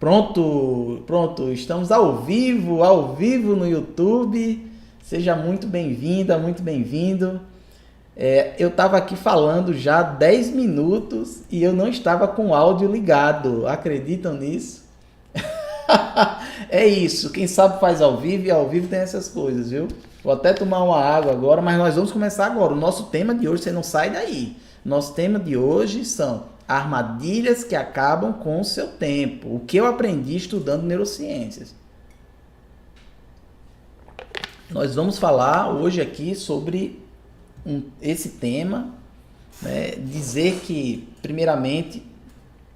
Pronto, pronto, estamos ao vivo no YouTube. Seja muito bem-vinda, muito bem-vindo. Eu estava aqui falando já 10 minutos e eu não estava com o áudio ligado. Acreditam nisso? É isso, quem sabe faz ao vivo e ao vivo tem essas coisas, viu? Vou até tomar uma água agora, mas nós vamos começar agora. O nosso tema de hoje, você não sai daí. Nosso tema de hoje são armadilhas que acabam com o seu tempo. O que eu aprendi estudando neurociências. Nós vamos falar hoje aqui sobre esse tema, né? Dizer que, primeiramente,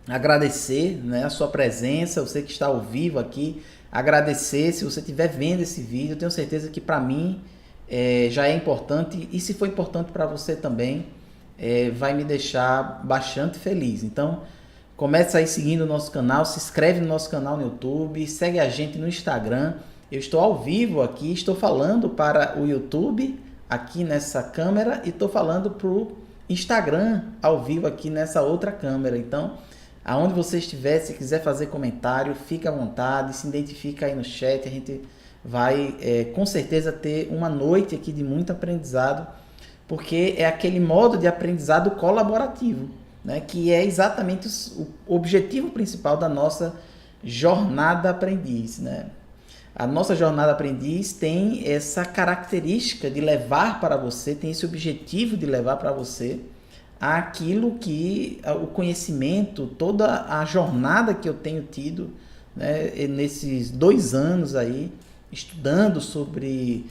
agradecer, né, a sua presença, você que está ao vivo aqui, agradecer se você estiver vendo esse vídeo. Eu tenho certeza que para mim já é importante, e se for importante para você também, vai me deixar bastante feliz. Então, começa aí seguindo o nosso canal, se inscreve no nosso canal no YouTube, segue a gente no Instagram. Eu estou ao vivo aqui, estou falando para o YouTube aqui nessa câmera e estou falando para o Instagram ao vivo aqui nessa outra câmera. Então, aonde você estiver, se quiser fazer comentário, fica à vontade, se identifica aí no chat. A gente vai com certeza ter uma noite aqui de muito aprendizado, porque é aquele modo de aprendizado colaborativo, né, que é exatamente o objetivo principal da nossa jornada aprendiz, né? A nossa jornada aprendiz tem essa característica de levar para você, tem esse objetivo de levar para você aquilo que o conhecimento, toda a jornada que eu tenho tido, né, nesses 2 anos aí, estudando sobre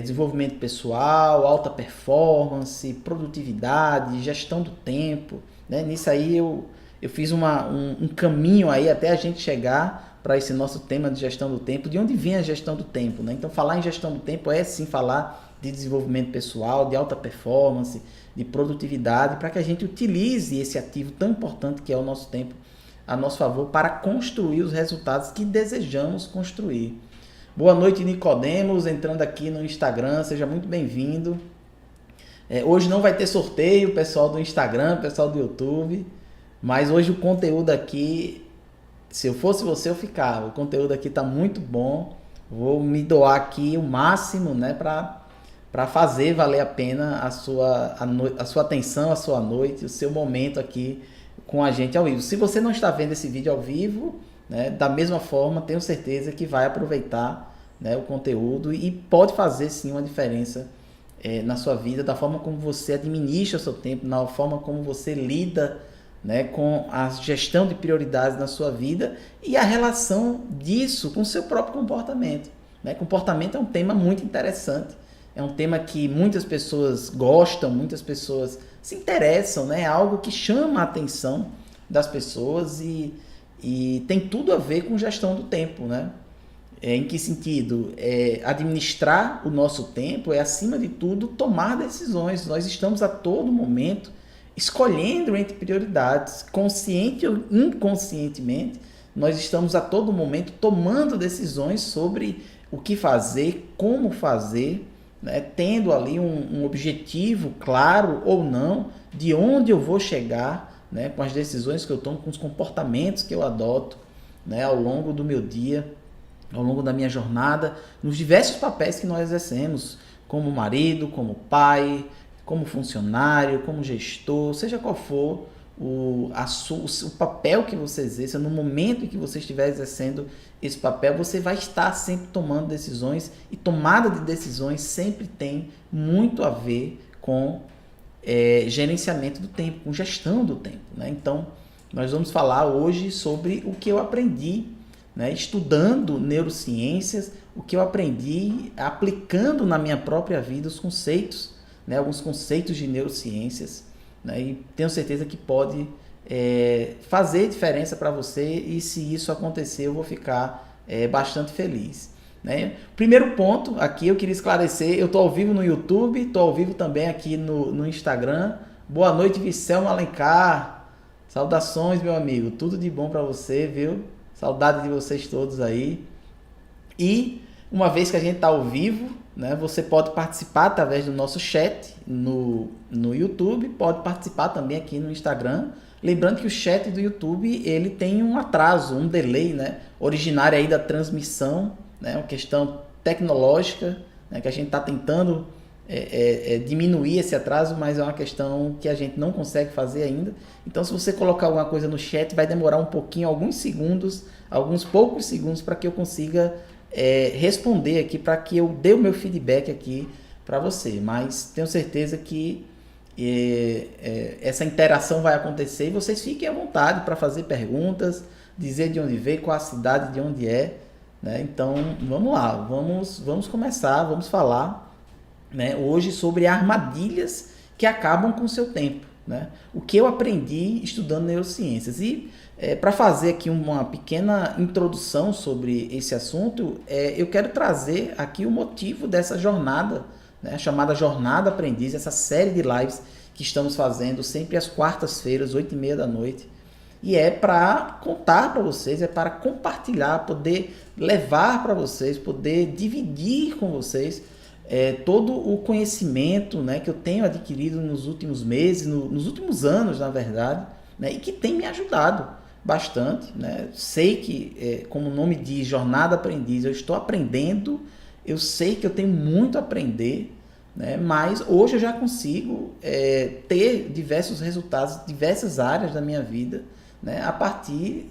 desenvolvimento pessoal, alta performance, produtividade, gestão do tempo, né? Nisso aí eu fiz um caminho aí até a gente chegar para esse nosso tema de gestão do tempo. De onde vem a gestão do tempo, né? Então, falar em gestão do tempo é sim falar de desenvolvimento pessoal, de alta performance, de produtividade, para que a gente utilize esse ativo tão importante que é o nosso tempo a nosso favor para construir os resultados que desejamos construir. Boa noite, Nicodemos, entrando aqui no Instagram, seja muito bem-vindo. Hoje não vai ter sorteio, pessoal do Instagram, pessoal do YouTube, mas hoje o conteúdo aqui, se eu fosse você, eu ficava. O conteúdo aqui está muito bom, vou me doar aqui o máximo, né, para fazer valer a pena a sua atenção, a sua noite, o seu momento aqui com a gente ao vivo. Se você não está vendo esse vídeo ao vivo, né, da mesma forma, tenho certeza que vai aproveitar, né, o conteúdo e pode fazer sim uma diferença na sua vida, da forma como você administra o seu tempo, na forma como você lida, né, com a gestão de prioridades na sua vida e a relação disso com o seu próprio comportamento, né? Comportamento é um tema muito interessante, é um tema que muitas pessoas gostam, muitas pessoas se interessam, né? É algo que chama a atenção das pessoas e tem tudo a ver com gestão do tempo, né? Em que sentido? Administrar o nosso tempo é, acima de tudo, tomar decisões. Nós estamos a todo momento escolhendo entre prioridades, consciente ou inconscientemente, nós estamos a todo momento tomando decisões sobre o que fazer, como fazer, né? Tendo ali um objetivo claro ou não, de onde eu vou chegar, né? Com as decisões que eu tomo, com os comportamentos que eu adoto, né? Ao longo do meu dia, ao longo da minha jornada, nos diversos papéis que nós exercemos, como marido, como pai, como funcionário, como gestor, seja qual for o papel que você exerça, no momento em que você estiver exercendo esse papel, você vai estar sempre tomando decisões, e tomada de decisões sempre tem muito a ver com gerenciamento do tempo, com gestão do tempo, né? Então, nós vamos falar hoje sobre o que eu aprendi, né, estudando neurociências, o que eu aprendi aplicando na minha própria vida os conceitos, né, alguns conceitos de neurociências, né, e tenho certeza que pode fazer diferença para você, e se isso acontecer eu vou ficar bastante feliz, né? Primeiro ponto aqui eu queria esclarecer, eu estou ao vivo no YouTube, estou ao vivo também aqui no Instagram. Boa noite, Vicelmo Alencar, saudações, meu amigo, tudo de bom para você, viu? Saudade de vocês todos aí. E uma vez que a gente está ao vivo, né? Você pode participar através do nosso chat no YouTube, pode participar também aqui no Instagram. Lembrando que o chat do YouTube ele tem um atraso, um delay, né? Originário aí da transmissão, né? Uma questão tecnológica, né? Que a gente está tentando diminuir esse atraso, mas é uma questão que a gente não consegue fazer ainda. Então, se você colocar alguma coisa no chat, vai demorar um pouquinho, alguns segundos, alguns poucos segundos, para que eu consiga responder aqui, para que eu dê o meu feedback aqui para você. Mas tenho certeza que essa interação vai acontecer e vocês fiquem à vontade para fazer perguntas, dizer de onde veio, qual a cidade, de onde é, né? Então, vamos lá, vamos começar, vamos falar, né, hoje sobre armadilhas que acabam com o seu tempo, né? O que eu aprendi estudando neurociências. E para fazer aqui uma pequena introdução sobre esse assunto, eu quero trazer aqui o motivo dessa jornada, né, chamada Jornada Aprendiz, essa série de lives que estamos fazendo sempre às quartas-feiras, 8h30 da noite. E é para contar para vocês, é para compartilhar, poder levar para vocês, poder dividir com vocês todo o conhecimento, né, que eu tenho adquirido nos últimos meses, nos últimos anos, na verdade, né, e que tem me ajudado bastante, né? Sei que, como o nome diz, Jornada Aprendiz, eu estou aprendendo, eu sei que eu tenho muito a aprender, né? Mas hoje eu já consigo ter diversos resultados, diversas áreas da minha vida, né? A partir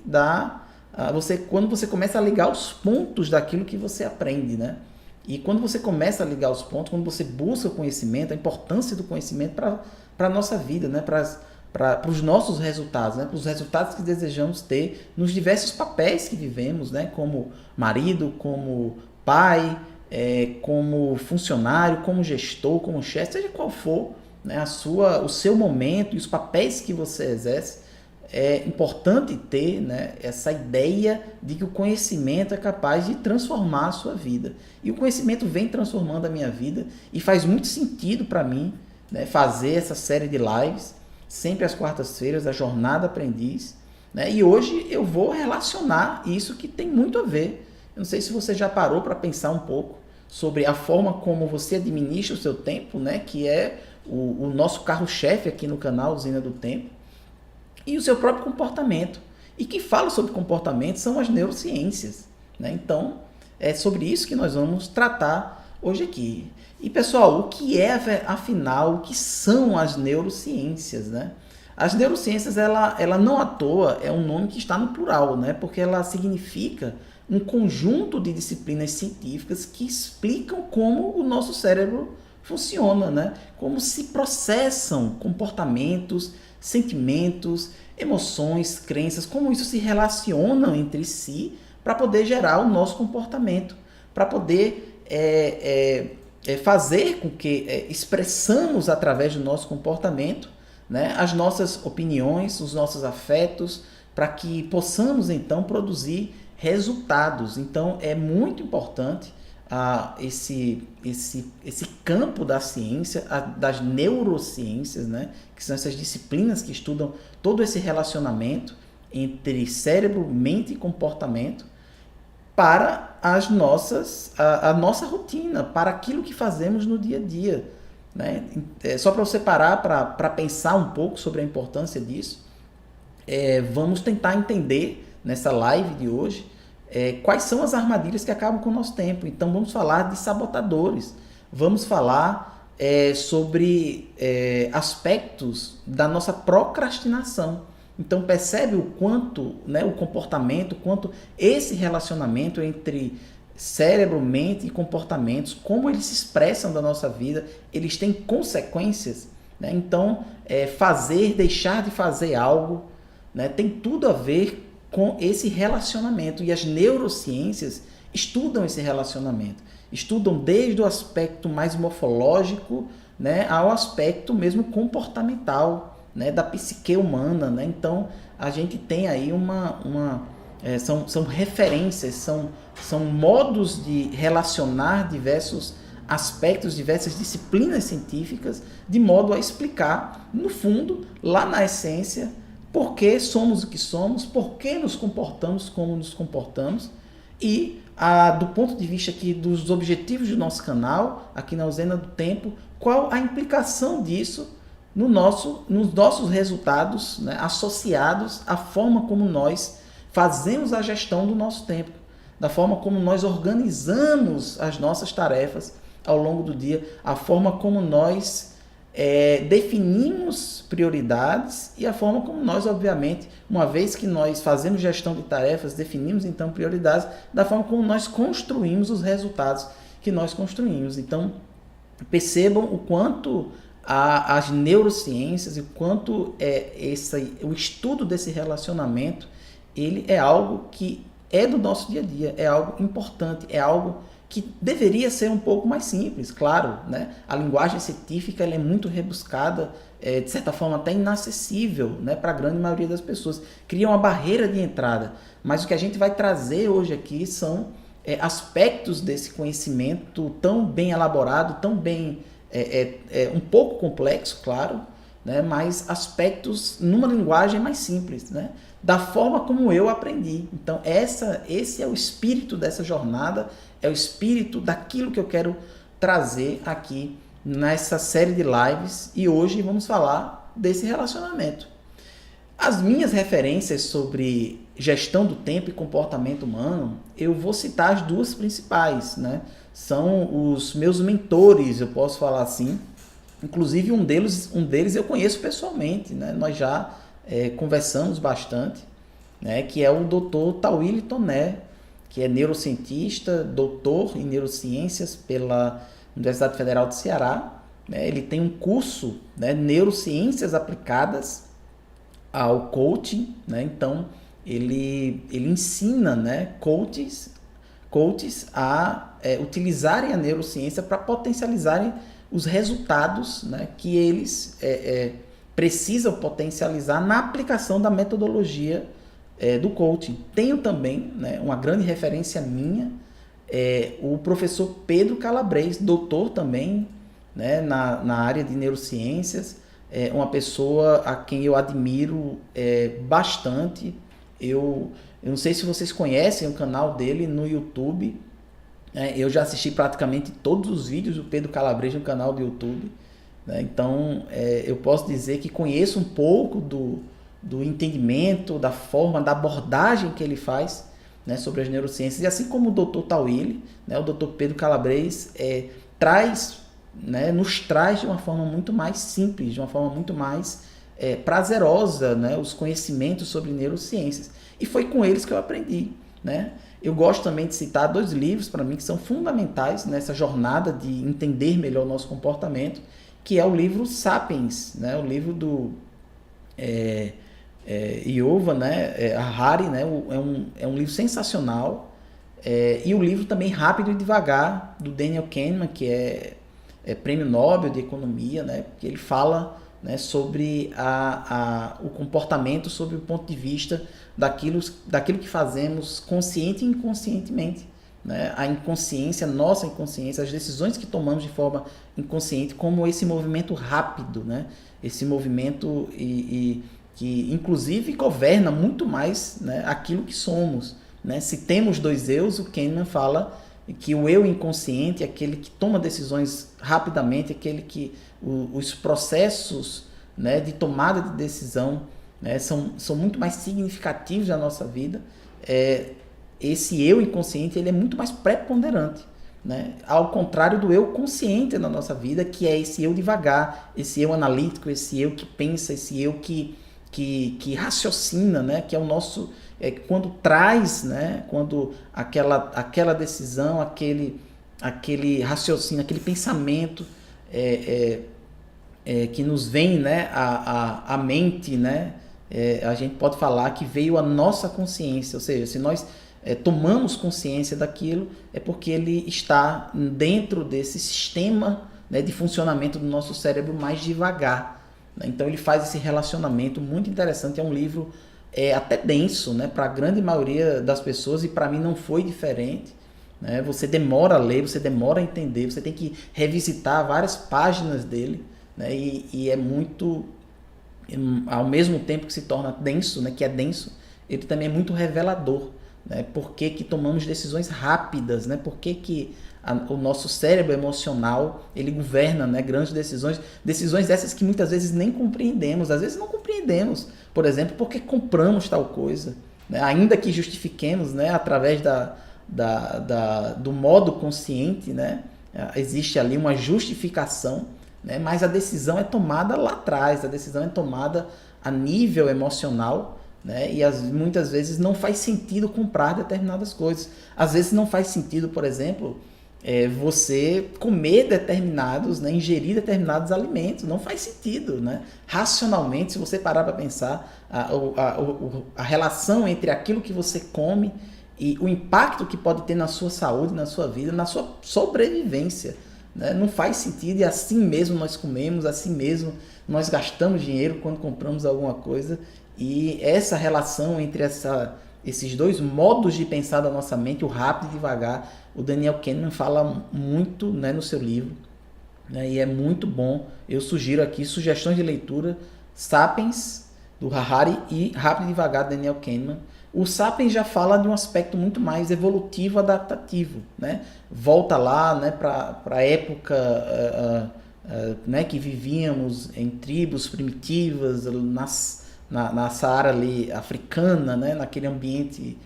quando você começa a ligar os pontos daquilo que você aprende, né? E quando você começa a ligar os pontos, quando você busca o conhecimento, a importância do conhecimento para a nossa vida, né? Para os nossos resultados, né? Para os resultados que desejamos ter nos diversos papéis que vivemos, né? Como marido, como pai, como funcionário, como gestor, como chefe, seja qual for, né, o seu momento e os papéis que você exerce, é importante ter, né, essa ideia de que o conhecimento é capaz de transformar a sua vida. E o conhecimento vem transformando a minha vida e faz muito sentido para mim, né, fazer essa série de lives, sempre às quartas-feiras, a Jornada Aprendiz, né, e hoje eu vou relacionar isso que tem muito a ver. Eu não sei se você já parou para pensar um pouco sobre a forma como você administra o seu tempo, né, que é o nosso carro-chefe aqui no canal Usina do Tempo, e o seu próprio comportamento. E quem fala sobre comportamento são as neurociências, né? Então, é sobre isso que nós vamos tratar hoje aqui. E, pessoal, o que afinal, o que são as neurociências, né? As neurociências, ela não à toa é um nome que está no plural, né? Porque ela significa um conjunto de disciplinas científicas que explicam como o nosso cérebro funciona, né? Como se processam comportamentos, sentimentos, emoções, crenças, como isso se relacionam entre si para poder gerar o nosso comportamento, para poder fazer com que expressamos através do nosso comportamento, né, as nossas opiniões, os nossos afetos, para que possamos então produzir resultados. Então é muito importante esse campo da ciência, das neurociências, né, que são essas disciplinas que estudam todo esse relacionamento entre cérebro, mente e comportamento para a nossa rotina, para aquilo que fazemos no dia a dia, né? Só para você parar para pensar um pouco sobre a importância disso, vamos tentar entender nessa live de hoje quais são as armadilhas que acabam com o nosso tempo. Então vamos falar de sabotadores, vamos falar sobre aspectos da nossa procrastinação. Então percebe o quanto, né, o comportamento, quanto esse relacionamento entre cérebro, mente e comportamentos, como eles se expressam da nossa vida, eles têm consequências, né? Então deixar de fazer algo, né, tem tudo a ver com esse relacionamento, e as neurociências estudam esse relacionamento, estudam desde o aspecto mais morfológico, né, ao aspecto mesmo comportamental, né, da psique humana, né? Então a gente tem aí são referências, são modos de relacionar diversos aspectos, diversas disciplinas científicas, de modo a explicar, no fundo, lá na essência, por que somos o que somos, por que nos comportamos como nos comportamos e do ponto de vista aqui dos objetivos do nosso canal, aqui na Usina do Tempo, qual a implicação disso nos nossos resultados, né, associados à forma como nós fazemos a gestão do nosso tempo, da forma como nós organizamos as nossas tarefas ao longo do dia, a forma como nós definimos prioridades e a forma como nós, obviamente, uma vez que nós fazemos gestão de tarefas, definimos então prioridades, da forma como nós construímos os resultados que nós construímos. Então, percebam o quanto as neurociências e o quanto o estudo desse relacionamento, ele é algo que é do nosso dia a dia, é algo importante, é algo que deveria ser um pouco mais simples, claro, né? A linguagem científica ela é muito rebuscada, de certa forma até inacessível, né, para a grande maioria das pessoas, cria uma barreira de entrada, mas o que a gente vai trazer hoje aqui são aspectos desse conhecimento tão bem elaborado, tão bem, um pouco complexo, claro, né, mas aspectos numa linguagem mais simples, né, da forma como eu aprendi. Então esse é o espírito dessa jornada, é o espírito daquilo que eu quero trazer aqui nessa série de lives, e hoje vamos falar desse relacionamento. As minhas referências sobre gestão do tempo e comportamento humano, eu vou citar as duas principais, né? São os meus mentores, eu posso falar assim. Inclusive um deles eu conheço pessoalmente, né? Nós já conversamos bastante, né? Que é o Dr. Tawile Toné, que é neurocientista, doutor em neurociências pela Universidade Federal do Ceará, né? Ele tem um curso, né, Neurociências Aplicadas ao Coaching, né? Então ele ensina, né, coaches a utilizarem a neurociência para potencializarem os resultados, né, que eles precisam potencializar na aplicação da metodologia do coaching. Tenho também, né, uma grande referência minha, o professor Pedro Calabres, doutor também, né, na área de neurociências, uma pessoa a quem eu admiro bastante. Eu não sei se vocês conhecem o canal dele no YouTube. Eu já assisti praticamente todos os vídeos do Pedro Calabres no canal do YouTube, né? Então eu posso dizer que conheço um pouco do entendimento, da forma, da abordagem que ele faz, né, sobre as neurociências. E assim como o Dr. Tawile, né, o Dr. Pedro Calabres nos traz de uma forma muito mais simples, de uma forma muito mais prazerosa, né, os conhecimentos sobre neurociências. E foi com eles que eu aprendi, né? Eu gosto também de citar dois livros para mim que são fundamentais nessa jornada de entender melhor o nosso comportamento, que é o livro Sapiens, né, o livro do Yuval, né, Harari, né, é um livro sensacional, e o livro também Rápido e Devagar, do Daniel Kahneman, que é Prêmio Nobel de Economia, né, que ele fala, né, sobre o comportamento sob o ponto de vista daquilo que fazemos consciente e inconscientemente, né? A inconsciência, nossa inconsciência, as decisões que tomamos de forma inconsciente, como esse movimento rápido, né? Esse movimento que inclusive governa muito mais, né, aquilo que somos, né? Se temos dois eus, o Kahneman fala que o eu inconsciente é aquele que toma decisões rapidamente, aquele que os processos, né, de tomada de decisão, né, são muito mais significativos na nossa vida. Esse eu inconsciente ele é muito mais preponderante, né, ao contrário do eu consciente na nossa vida, que é esse eu devagar, esse eu analítico, esse eu que pensa, esse eu que raciocina, né, que é o nosso... quando traz, né, quando aquela decisão, aquele raciocínio, aquele pensamento que nos vem, né, à mente, né, a gente pode falar que veio a nossa consciência, ou seja, se nós tomamos consciência daquilo, é porque ele está dentro desse sistema, né, de funcionamento do nosso cérebro mais devagar, né? Então ele faz esse relacionamento muito interessante. É um livro até denso, né, para a grande maioria das pessoas, e para mim não foi diferente, né? Você demora a ler, você demora a entender, você tem que revisitar várias páginas dele, né? E é muito, ao mesmo tempo que se torna denso, né, que é denso, ele também é muito revelador, né? Por que que tomamos decisões rápidas, né? Por que que o nosso cérebro emocional, ele governa, né, grandes decisões, decisões essas que muitas vezes nem compreendemos, às vezes não compreendemos, por exemplo, porque compramos tal coisa, né? Ainda que justifiquemos, né, através do modo consciente, né? Existe ali uma justificação, né? Mas a decisão é tomada lá atrás, a decisão é tomada a nível emocional, né? E muitas vezes não faz sentido comprar determinadas coisas. Às vezes não faz sentido, por exemplo, você comer determinados, né? Ingerir determinados alimentos. Não faz sentido, né? Racionalmente, se você parar para pensar, a relação entre aquilo que você come e o impacto que pode ter na sua saúde, na sua vida, na sua sobrevivência, né? Não faz sentido, e assim mesmo nós comemos, assim mesmo nós gastamos dinheiro quando compramos alguma coisa, e essa relação entre esses dois modos de pensar da nossa mente, o rápido e devagar, o Daniel Kahneman fala muito, né, no seu livro, né, e é muito bom. Eu sugiro aqui sugestões de leitura: Sapiens, do Harari, e Rápido e Devagar, do Daniel Kahneman. O Sapiens já fala de um aspecto muito mais evolutivo, adaptativo, né? Volta lá, né, para a época né, que vivíamos em tribos primitivas, na Saara ali, africana, né, naquele ambiente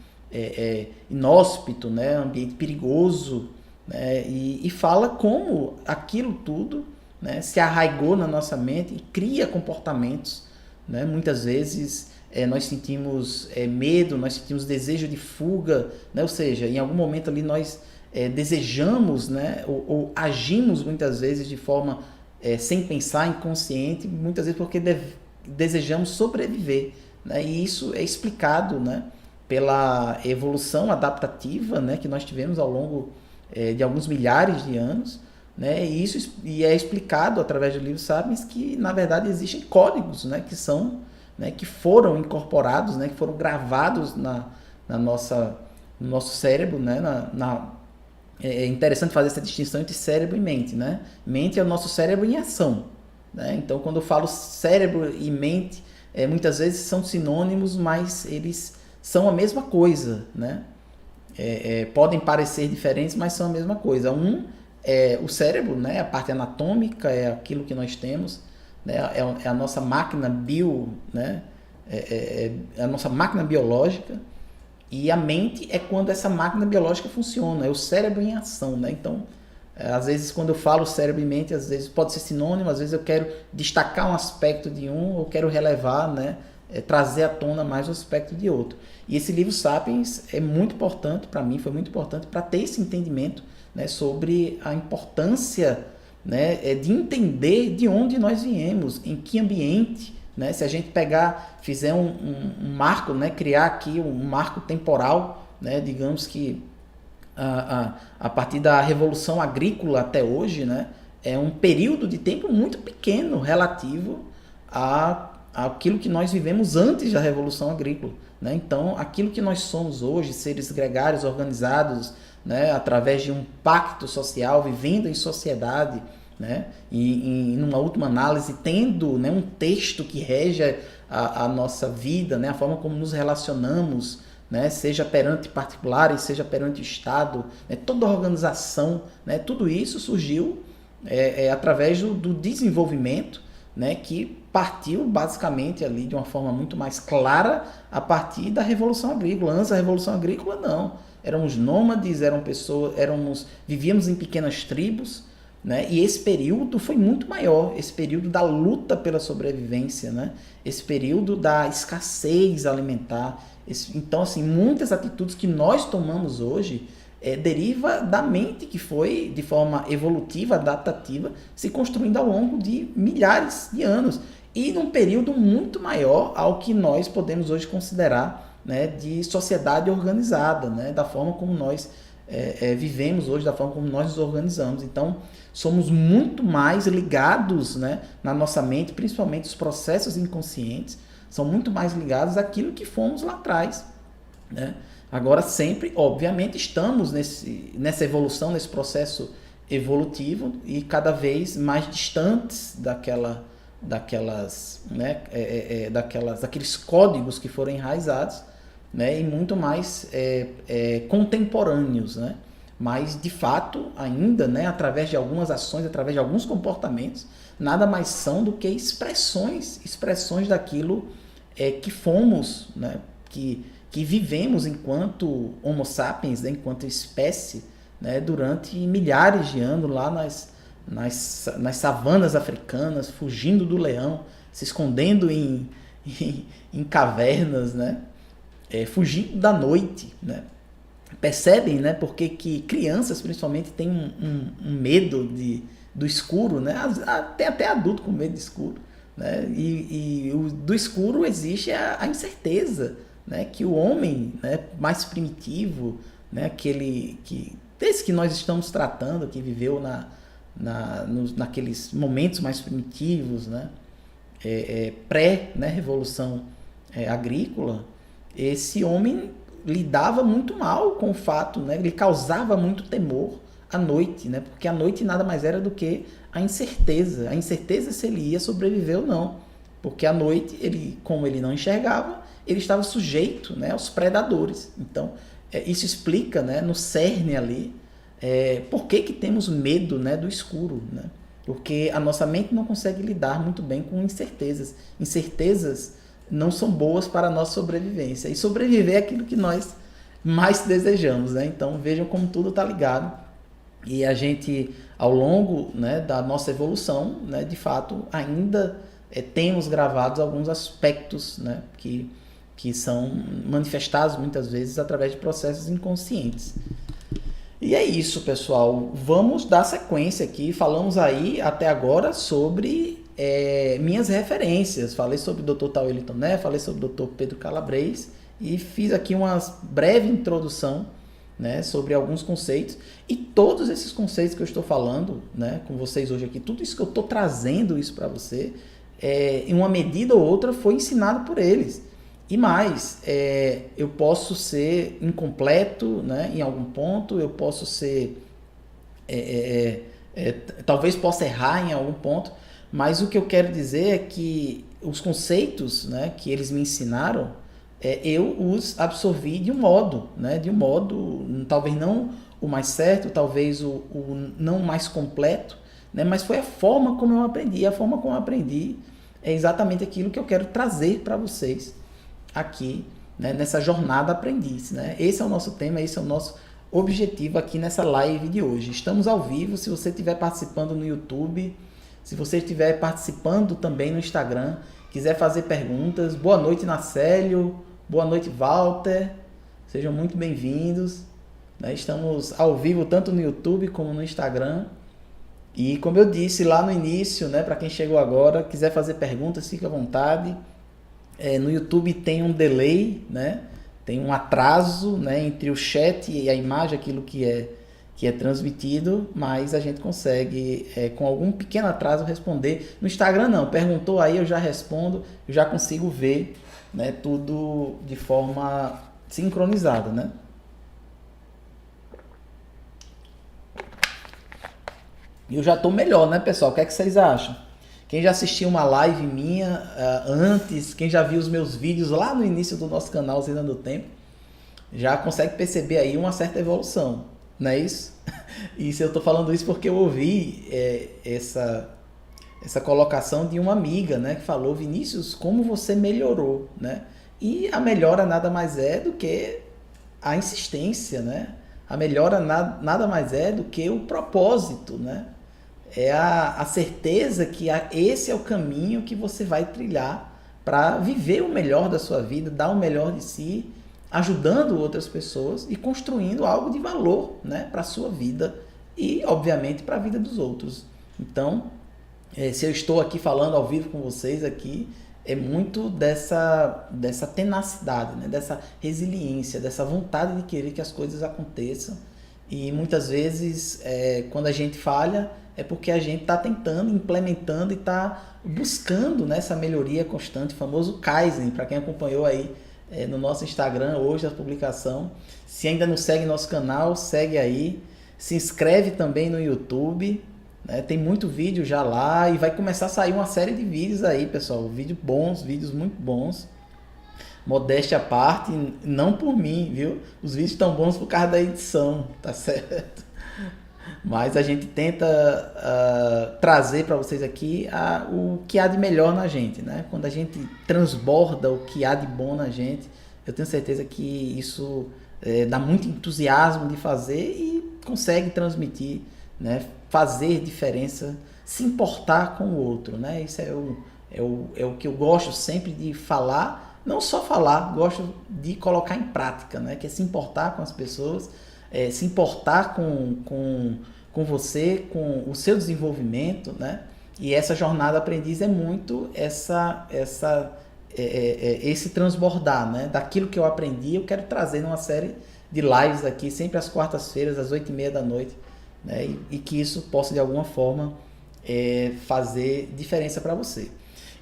inóspito, né, ambiente perigoso, né, e fala como aquilo tudo, né, se arraigou na nossa mente e cria comportamentos, né? Muitas vezes nós sentimos medo, nós sentimos desejo de fuga, né? Ou seja, em algum momento ali nós desejamos, né, ou agimos muitas vezes de forma sem pensar, inconsciente, muitas vezes porque desejamos sobreviver, né? E isso é explicado, né, pela evolução adaptativa, né, que nós tivemos ao longo de alguns milhares de anos, né? E é explicado através do livro Sapiens que, na verdade, existem códigos, né, que são, né, que foram incorporados, né, que foram gravados no nosso cérebro, né? É interessante fazer essa distinção entre cérebro e mente, né? Mente é o nosso cérebro em ação, né? Então, quando eu falo cérebro e mente, muitas vezes são sinônimos, mas eles são a mesma coisa, né? Podem parecer diferentes, mas são a mesma coisa. O cérebro, né? A parte anatômica é aquilo que nós temos, né? É a nossa máquina né? É a nossa máquina biológica. E a mente é quando essa máquina biológica funciona, é o cérebro em ação, né? Então, às vezes, quando eu falo cérebro e mente, às vezes pode ser sinônimo, às vezes eu quero destacar um aspecto de um, ou quero relevar, né? Trazer à tona mais um aspecto de outro. E esse livro Sapiens é muito importante para mim, foi muito importante para ter esse entendimento, né, sobre a importância, né, de entender de onde nós viemos, em que ambiente, né? Se a gente fizer um marco, né, criar aqui um marco temporal, né, digamos que a partir da Revolução Agrícola até hoje, né, é um período de tempo muito pequeno relativo àquilo que nós vivemos antes da Revolução Agrícola, né? Então, aquilo que nós somos hoje, seres gregários organizados, né, através de um pacto social, vivendo em sociedade, né, e numa última análise tendo, né, um texto que rege a nossa vida, né, a forma como nos relacionamos, né, seja perante particulares, seja perante o Estado, né, toda a organização, né, tudo isso surgiu através do desenvolvimento, né, que partiu basicamente ali de uma forma muito mais clara a partir da Revolução Agrícola. Antes da Revolução Agrícola, não. Éramos nômades, vivíamos em pequenas tribos, né? E esse período foi muito maior, esse período da luta pela sobrevivência, né? Esse período da escassez alimentar. Então, assim, muitas atitudes que nós tomamos hoje deriva da mente que foi, de forma evolutiva, adaptativa, se construindo ao longo de milhares de anos. E num período muito maior ao que nós podemos hoje considerar, né, de sociedade organizada, né, da forma como nós vivemos hoje, da forma como nós nos organizamos. Então, somos muito mais ligados, né, na nossa mente, principalmente os processos inconscientes, são muito mais ligados àquilo que fomos lá atrás, né? Agora, sempre, obviamente, estamos nessa evolução, nesse processo evolutivo e cada vez mais distantes daqueles códigos que foram enraizados, né, e muito mais contemporâneos, né? Mas, de fato, ainda, né, através de algumas ações, através de alguns comportamentos, nada mais são do que expressões daquilo que fomos, né, que vivemos enquanto Homo sapiens, né, enquanto espécie, né, durante milhares de anos lá nas savanas africanas, fugindo do leão, se escondendo em cavernas, né, fugindo da noite, né. Percebem, né, porque que crianças principalmente têm um medo do escuro, né? Tem até adulto com medo de escuro, né? Do escuro existe a incerteza, né, que o homem, né, mais primitivo, né, desse que nós estamos tratando, que viveu naqueles momentos mais primitivos, né, pré, né, revolução agrícola, esse homem lidava muito mal com o fato, né, ele causava muito temor à noite, né, porque a noite nada mais era do que a incerteza se ele ia sobreviver ou não, porque à noite, como ele não enxergava, ele estava sujeito, né, aos predadores. Então, isso explica, né, no cerne ali, por que temos medo, né, do escuro, né? Porque a nossa mente não consegue lidar muito bem com incertezas. Incertezas não são boas para a nossa sobrevivência. E sobreviver é aquilo que nós mais desejamos, né? Então, vejam como tudo está ligado. E a gente, ao longo, né, da nossa evolução, né, de fato, ainda temos gravados alguns aspectos, né, que são manifestados muitas vezes através de processos inconscientes. E é isso, pessoal. Vamos dar sequência aqui. Falamos aí até agora sobre minhas referências. Falei sobre o Dr. Taueli Toné, falei sobre o Dr. Pedro Calabres e fiz aqui uma breve introdução, né, sobre alguns conceitos. E todos esses conceitos que eu estou falando, né, com vocês hoje aqui, tudo isso que eu estou trazendo isso para você, em uma medida ou outra foi ensinado por eles. E mais, eu posso ser incompleto, né, em algum ponto, eu posso ser, talvez possa errar em algum ponto, mas o que eu quero dizer é que os conceitos, né, que eles me ensinaram, eu os absorvi de um modo, né, talvez não o mais certo, talvez o não mais completo, né, mas foi a forma como eu aprendi. A forma como eu aprendi é exatamente aquilo que eu quero trazer para vocês aqui, né, nessa jornada aprendiz, né? Esse é o nosso tema, esse é o nosso objetivo aqui nessa live de hoje. Estamos ao vivo, se você estiver participando no YouTube, se você estiver participando também no Instagram, quiser fazer perguntas, boa noite, Nacélio, boa noite, Walter, sejam muito bem-vindos, né? Estamos ao vivo tanto no YouTube como no Instagram. E como eu disse lá no início, né, para quem chegou agora, quiser fazer perguntas, fique à vontade. No YouTube tem um delay, né? Tem um atraso, né, entre o chat e a imagem, aquilo que é transmitido, mas a gente consegue, com algum pequeno atraso, responder. No Instagram não, perguntou aí, eu já respondo, eu já consigo ver, né, tudo de forma sincronizada, né? E eu já estou melhor, né, pessoal? O que é que vocês acham? Quem já assistiu uma live minha antes, quem já viu os meus vídeos lá no início do nosso canal Zina do Tempo, já consegue perceber aí uma certa evolução, não é isso? E se eu estou falando isso porque eu ouvi essa colocação de uma amiga, né, que falou: Vinícius, como você melhorou, né? E a melhora nada mais é do que a insistência, né? A melhora nada mais é do que o propósito, né? É a certeza que esse é o caminho que você vai trilhar para viver o melhor da sua vida, dar o melhor de si, ajudando outras pessoas e construindo algo de valor, né, para a sua vida e, obviamente, para a vida dos outros. Então, se eu estou aqui falando ao vivo com vocês aqui, é muito dessa tenacidade, né, dessa resiliência, dessa vontade de querer que as coisas aconteçam. E muitas vezes, quando a gente falha, é porque a gente está tentando, implementando e está buscando, né, essa melhoria constante, o famoso Kaizen, para quem acompanhou aí no nosso Instagram hoje a publicação. Se ainda não segue nosso canal, segue aí, se inscreve também no YouTube, né, tem muito vídeo já lá e vai começar a sair uma série de vídeos aí, pessoal, vídeos muito bons. Modéstia à parte, não por mim, viu? Os vídeos estão bons por causa da edição, tá certo? Mas a gente tenta trazer para vocês aqui o que há de melhor na gente, né? Quando a gente transborda o que há de bom na gente, eu tenho certeza que isso dá muito entusiasmo de fazer e consegue transmitir, né? Fazer diferença, se importar com o outro, né? Isso é o que eu gosto sempre de falar, não só falar, gosto de colocar em prática, né? Que é se importar com as pessoas, se importar com você, com o seu desenvolvimento, né? E essa jornada aprendiz é muito esse transbordar, né? Daquilo que eu aprendi, eu quero trazer numa série de lives aqui, sempre às quartas-feiras, às 8h30 da noite, né? E que isso possa, de alguma forma, fazer diferença para você.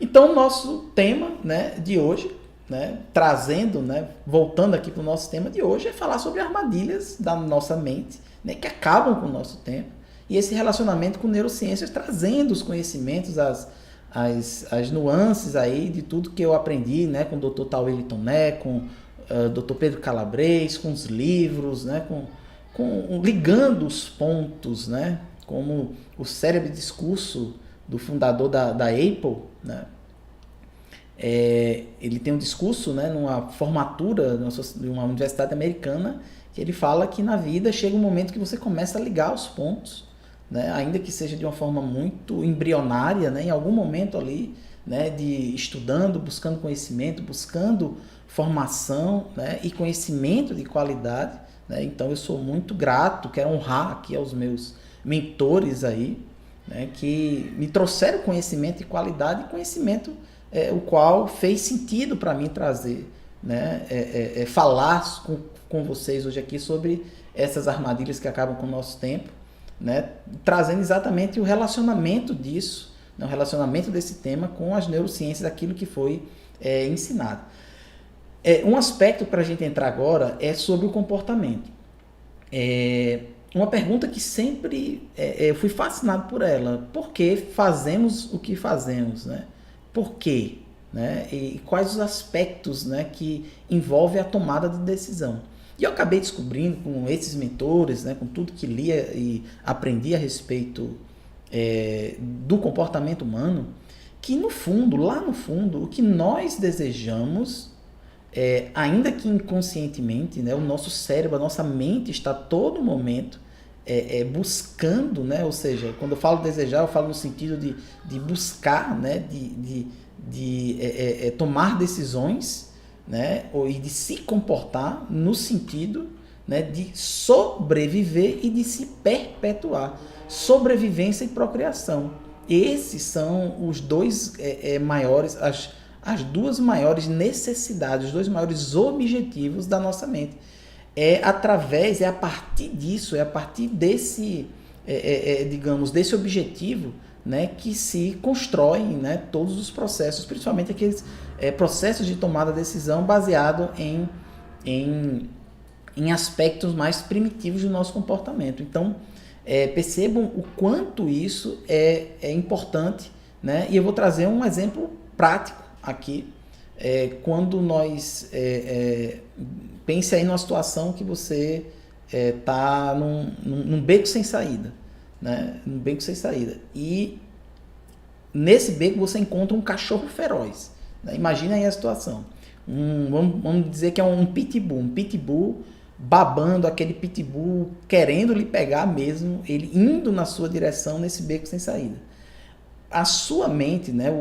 Então, o nosso tema, né, de hoje, né, trazendo, né, voltando aqui para o nosso tema de hoje, é falar sobre armadilhas da nossa mente, né, que acabam com o nosso tempo, e esse relacionamento com neurociências, trazendo os conhecimentos, as nuances aí de tudo que eu aprendi, né, com o Dr. Tal Wellington Né, com o Dr. Pedro Calabres, com os livros, né, ligando os pontos, né, como o cérebro de discurso do fundador da Apple, né, ele tem um discurso, né, numa formatura de uma universidade americana, que ele fala que na vida chega um momento que você começa a ligar os pontos, né, ainda que seja de uma forma muito embrionária, né, em algum momento ali, né, de estudando, buscando conhecimento, buscando formação, né, e conhecimento de qualidade, né. Então eu sou muito grato, quero honrar aqui aos meus mentores aí, né, que me trouxeram conhecimento de qualidade e conhecimento o qual fez sentido para mim trazer, né, falar com vocês hoje aqui sobre essas armadilhas que acabam com o nosso tempo, né, trazendo exatamente o relacionamento disso, né, o relacionamento desse tema com as neurociências, aquilo que foi ensinado. Um aspecto para a gente entrar agora é sobre o comportamento. Uma pergunta que sempre eu fui fascinado por ela. Por que fazemos o que fazemos, né? Por quê? Né? E quais os aspectos, né, que envolvem a tomada de decisão? E eu acabei descobrindo com esses mentores, né, com tudo que lia e aprendi a respeito do comportamento humano, que no fundo, lá no fundo, o que nós desejamos, ainda que inconscientemente, né, o nosso cérebro, a nossa mente está a todo momento buscando, né? Ou seja, quando eu falo desejar, eu falo no sentido de buscar, né? de tomar decisões, né? E de se comportar no sentido, né, de sobreviver e de se perpetuar. Sobrevivência e procriação. Esses são os dois maiores, as duas maiores necessidades, os dois maiores objetivos da nossa mente. A partir disso, a partir desse, digamos, desse objetivo, né, que se constroem, né, todos os processos, principalmente aqueles processos de tomada de decisão baseado em aspectos mais primitivos do nosso comportamento. Então, percebam o quanto isso é importante, né, e eu vou trazer um exemplo prático aqui. Quando nós pense aí numa situação que você está num beco sem saída, né? Num beco sem saída, e nesse beco você encontra um cachorro feroz, né? Imagina aí a situação, vamos dizer que é um pitbull babando, aquele pitbull querendo lhe pegar mesmo, ele indo na sua direção nesse beco sem saída. A sua mente, né,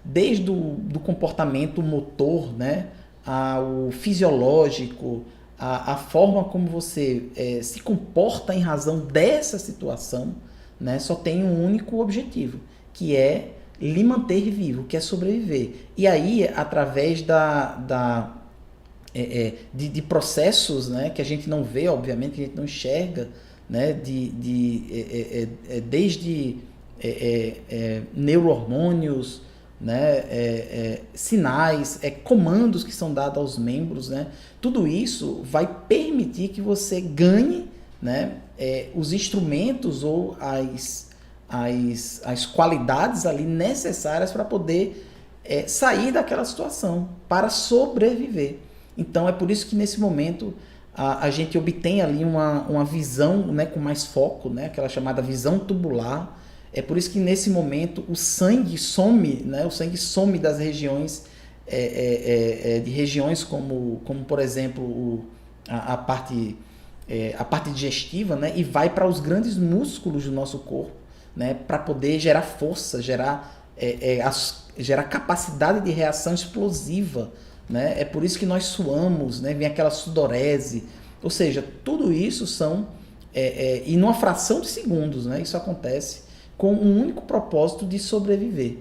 desde do comportamento motor, né, ao fisiológico, a forma como você se comporta em razão dessa situação, né, só tem um único objetivo, que é lhe manter vivo, que é sobreviver. E aí, através de processos, né, que a gente não vê, obviamente, que a gente não enxerga, né, desde neurohormônios, né, sinais, comandos que são dados aos membros, né, tudo isso vai permitir que você ganhe, né, os instrumentos ou as qualidades ali necessárias para poder sair daquela situação, para sobreviver. Então é por isso que nesse momento a gente obtém ali uma visão, né, com mais foco, né, aquela chamada visão tubular. É por isso que nesse momento o sangue some, né, o sangue some das regiões, de regiões como por exemplo a parte digestiva, né, e vai para os grandes músculos do nosso corpo, né, para poder gerar força, gerar capacidade de reação explosiva, né? É por isso que nós suamos, né? Vem aquela sudorese, ou seja, tudo isso são, e numa fração de segundos, né? Isso acontece com um único propósito de sobreviver.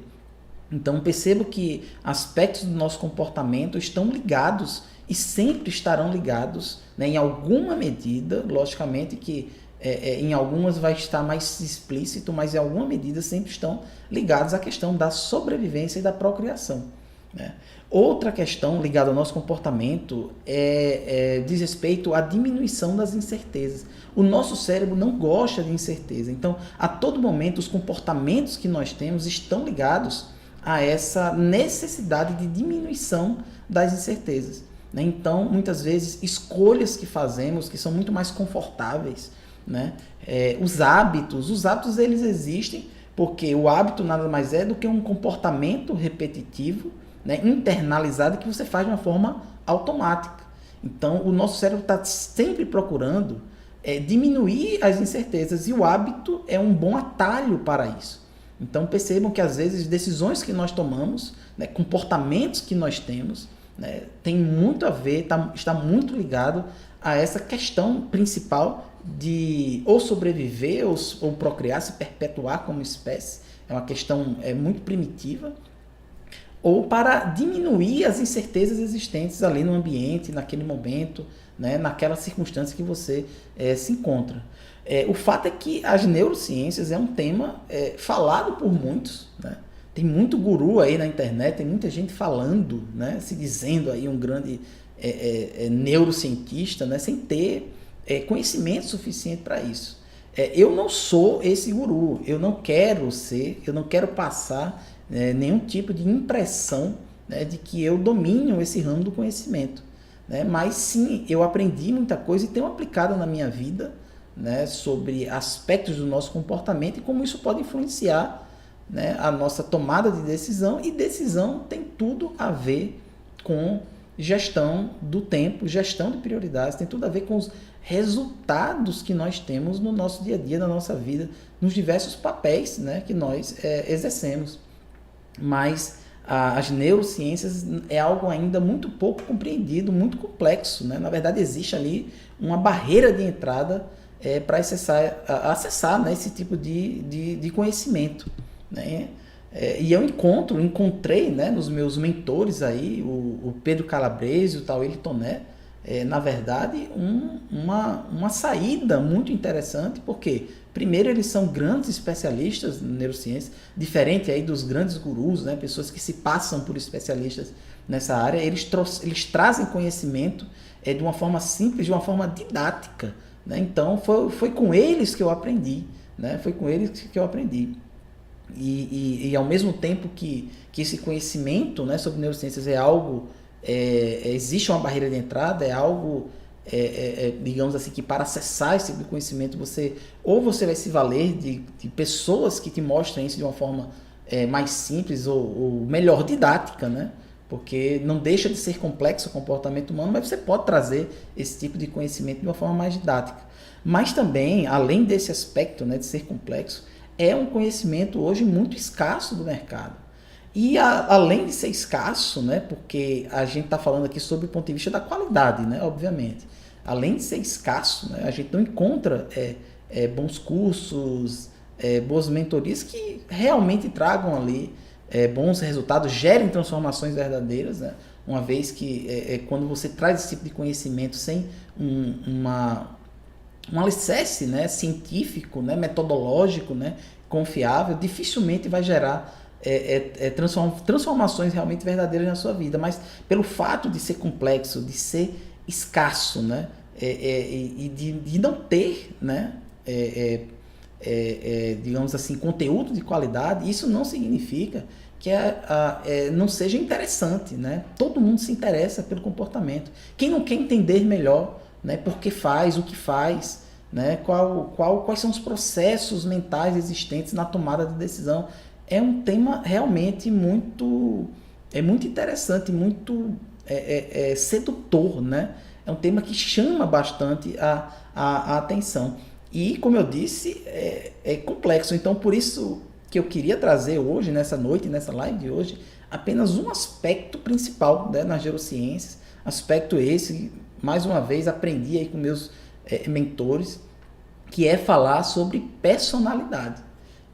Então percebo que aspectos do nosso comportamento estão ligados e sempre estarão ligados, né? Em alguma medida, logicamente que em algumas vai estar mais explícito, mas em alguma medida sempre estão ligados à questão da sobrevivência e da procriação, né? Outra questão ligada ao nosso comportamento diz respeito à diminuição das incertezas. O nosso cérebro não gosta de incerteza, então a todo momento os comportamentos que nós temos estão ligados a essa necessidade de diminuição das incertezas, né? Então, muitas vezes, escolhas que fazemos que são muito mais confortáveis, né? Os hábitos eles existem porque o hábito nada mais é do que um comportamento repetitivo, né, internalizado, que você faz de uma forma automática. Então, o nosso cérebro está sempre procurando diminuir as incertezas e o hábito é um bom atalho para isso. Então, percebam que às vezes decisões que nós tomamos, né, comportamentos que nós temos, né, tem muito a ver, está muito ligado a essa questão principal de ou sobreviver ou procriar, se perpetuar como espécie. É uma questão muito primitiva, ou para diminuir as incertezas existentes ali no ambiente, naquele momento, né, naquela circunstância que você se encontra. O fato é que as neurociências é um tema falado por muitos, né? Tem muito guru aí na internet, tem muita gente falando, né, se dizendo aí um grande neurocientista, né, sem ter conhecimento suficiente para isso. Eu não sou esse guru, eu não quero passar nenhum tipo de impressão, né, de que eu domino esse ramo do conhecimento, né? Mas sim, eu aprendi muita coisa e tenho aplicado na minha vida, né, sobre aspectos do nosso comportamento e como isso pode influenciar, né, a nossa tomada de decisão, e decisão tem tudo a ver com gestão do tempo, gestão de prioridades, tem tudo a ver com os resultados que nós temos no nosso dia a dia, na nossa vida, nos diversos papéis, né, que nós exercemos. Mas as neurociências é algo ainda muito pouco compreendido, muito complexo, né? Na verdade, existe ali uma barreira de entrada para acessar, né, esse tipo de conhecimento, né? E eu encontrei, né, nos meus mentores aí, o Pedro Calabrese e o Taueli Toné, na verdade, uma saída muito interessante, porque primeiro eles são grandes especialistas em neurociência, diferente aí dos grandes gurus, né, pessoas que se passam por especialistas nessa área. Eles trazem conhecimento de uma forma simples, de uma forma didática, né? Então foi com eles que eu aprendi, né? Foi com eles que eu aprendi. E ao mesmo tempo que esse conhecimento, né, sobre neurociências é algo, existe uma barreira de entrada, é algo, digamos assim, que para acessar esse tipo de conhecimento você vai se valer de pessoas que te mostrem isso de uma forma mais simples ou melhor, didática, né? Porque não deixa de ser complexo o comportamento humano, mas você pode trazer esse tipo de conhecimento de uma forma mais didática. Mas também, além desse aspecto, né, de ser complexo, é um conhecimento hoje muito escasso do mercado. E além de ser escasso, né, porque a gente está falando aqui sobre o ponto de vista da qualidade, né, obviamente. Além de ser escasso, né, a gente não encontra bons cursos, boas mentorias que realmente tragam ali bons resultados, gerem transformações verdadeiras, né? Uma vez que quando você traz esse tipo de conhecimento sem um alicerce, né, científico, né, metodológico, né, confiável, dificilmente vai gerar transformações realmente verdadeiras na sua vida. Mas pelo fato de ser complexo, de ser escasso, né, e de não ter, né, digamos assim, conteúdo de qualidade, isso não significa não seja interessante, né? Todo mundo se interessa pelo comportamento. Quem não quer entender melhor, né, por que faz, o que faz, né, quais são os processos mentais existentes na tomada de decisão. É um tema realmente muito interessante, muito sedutor, né? É um tema que chama bastante a atenção. E, como eu disse, é complexo. Então, por isso que eu queria trazer hoje, nessa noite, nessa live de hoje, apenas um aspecto principal, né, nas neurociências. Aspecto esse, mais uma vez, aprendi aí com meus mentores, que é falar sobre personalidade.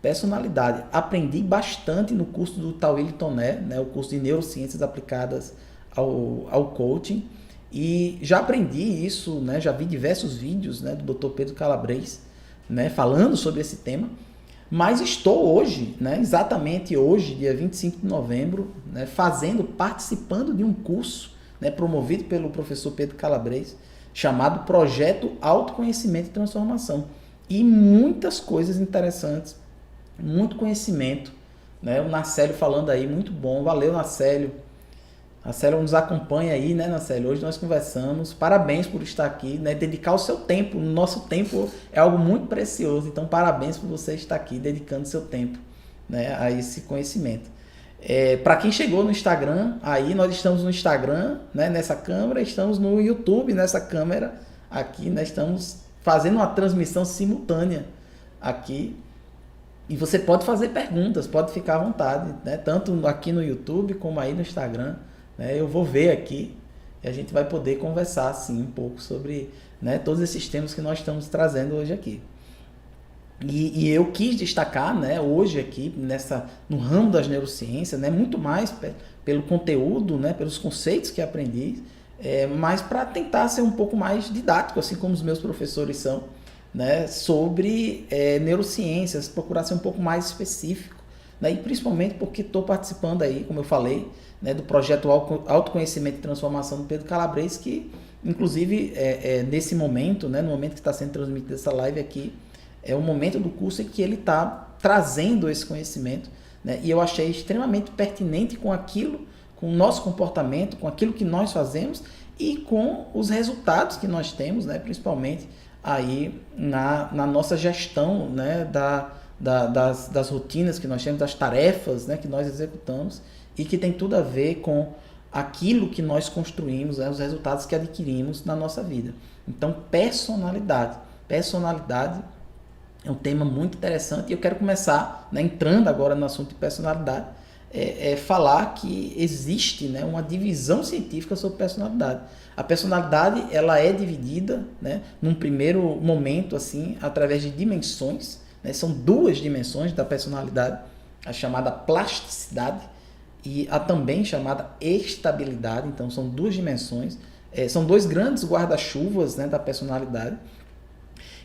Personalidade. Aprendi bastante no curso do Tawili Toné, né, o curso de Neurociências Aplicadas ao Coaching. E já aprendi isso, né, já vi diversos vídeos, né, do Dr. Pedro Calabres, né, falando sobre esse tema. Mas estou hoje, né, exatamente hoje, dia 25 de novembro, né, participando de um curso, né, promovido pelo professor Pedro Calabres, chamado Projeto Autoconhecimento e Transformação. E muitas coisas interessantes, muito conhecimento, né, o Nacélio falando aí, muito bom, valeu, Nacélio. Nacélio nos acompanha aí, né, Nacélio? Hoje nós conversamos. Parabéns por estar aqui, né? Dedicar o seu tempo. O nosso tempo é algo muito precioso. Então, parabéns por você estar aqui, dedicando seu tempo, né, a esse conhecimento. Para quem chegou no Instagram, aí nós estamos no Instagram, né, nessa câmera, estamos no YouTube, nessa câmera aqui, né, estamos fazendo uma transmissão simultânea aqui. E você pode fazer perguntas, pode ficar à vontade, né? Tanto aqui no YouTube como aí no Instagram. Eu vou ver aqui e a gente vai poder conversar assim, um pouco sobre, né, todos esses temas que nós estamos trazendo hoje aqui. E eu quis destacar, né, hoje aqui no ramo das neurociências, né, muito mais pelo conteúdo, né, pelos conceitos que aprendi, mas para tentar ser um pouco mais didático, assim como os meus professores são, né, sobre neurociências, procurar ser um pouco mais específico, né, e principalmente porque estou participando aí, como eu falei, né, do projeto Autoconhecimento e Transformação do Pedro Calabres, que inclusive nesse momento, né, no momento que está sendo transmitida essa live aqui, é o momento do curso em que ele está trazendo esse conhecimento, né, e eu achei extremamente pertinente com o nosso comportamento, com aquilo que nós fazemos e com os resultados que nós temos, né, principalmente aí na nossa gestão, né, das rotinas que nós temos, das tarefas, né, que nós executamos, e que tem tudo a ver com aquilo que nós construímos, né, os resultados que adquirimos na nossa vida. Então, personalidade. Personalidade é um tema muito interessante e eu quero começar, né, entrando agora no assunto de personalidade, falar que existe, né, uma divisão científica sobre personalidade. A personalidade ela é dividida, né, num primeiro momento assim, através de dimensões, né, são duas dimensões da personalidade, a chamada plasticidade e a também chamada estabilidade. Então são duas dimensões, são dois grandes guarda-chuvas, né, da personalidade,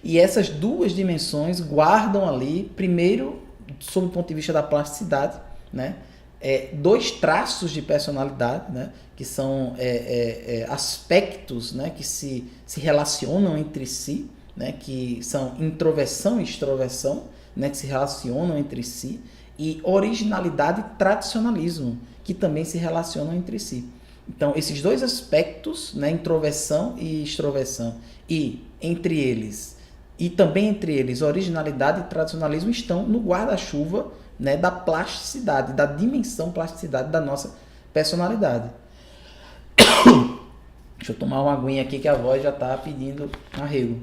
e essas duas dimensões guardam ali, primeiro, sob o ponto de vista da plasticidade, né, dois traços de personalidade, né, que são aspectos, né, que se relacionam entre si, né, que são introversão e extroversão, né, que se relacionam entre si, e originalidade e tradicionalismo, que também se relacionam entre si. Então, esses dois aspectos, né, introversão e extroversão, e também entre eles originalidade e tradicionalismo, estão no guarda-chuva, né, da plasticidade, da dimensão plasticidade da nossa personalidade. Deixa eu tomar uma aguinha aqui que a voz já está pedindo arrego.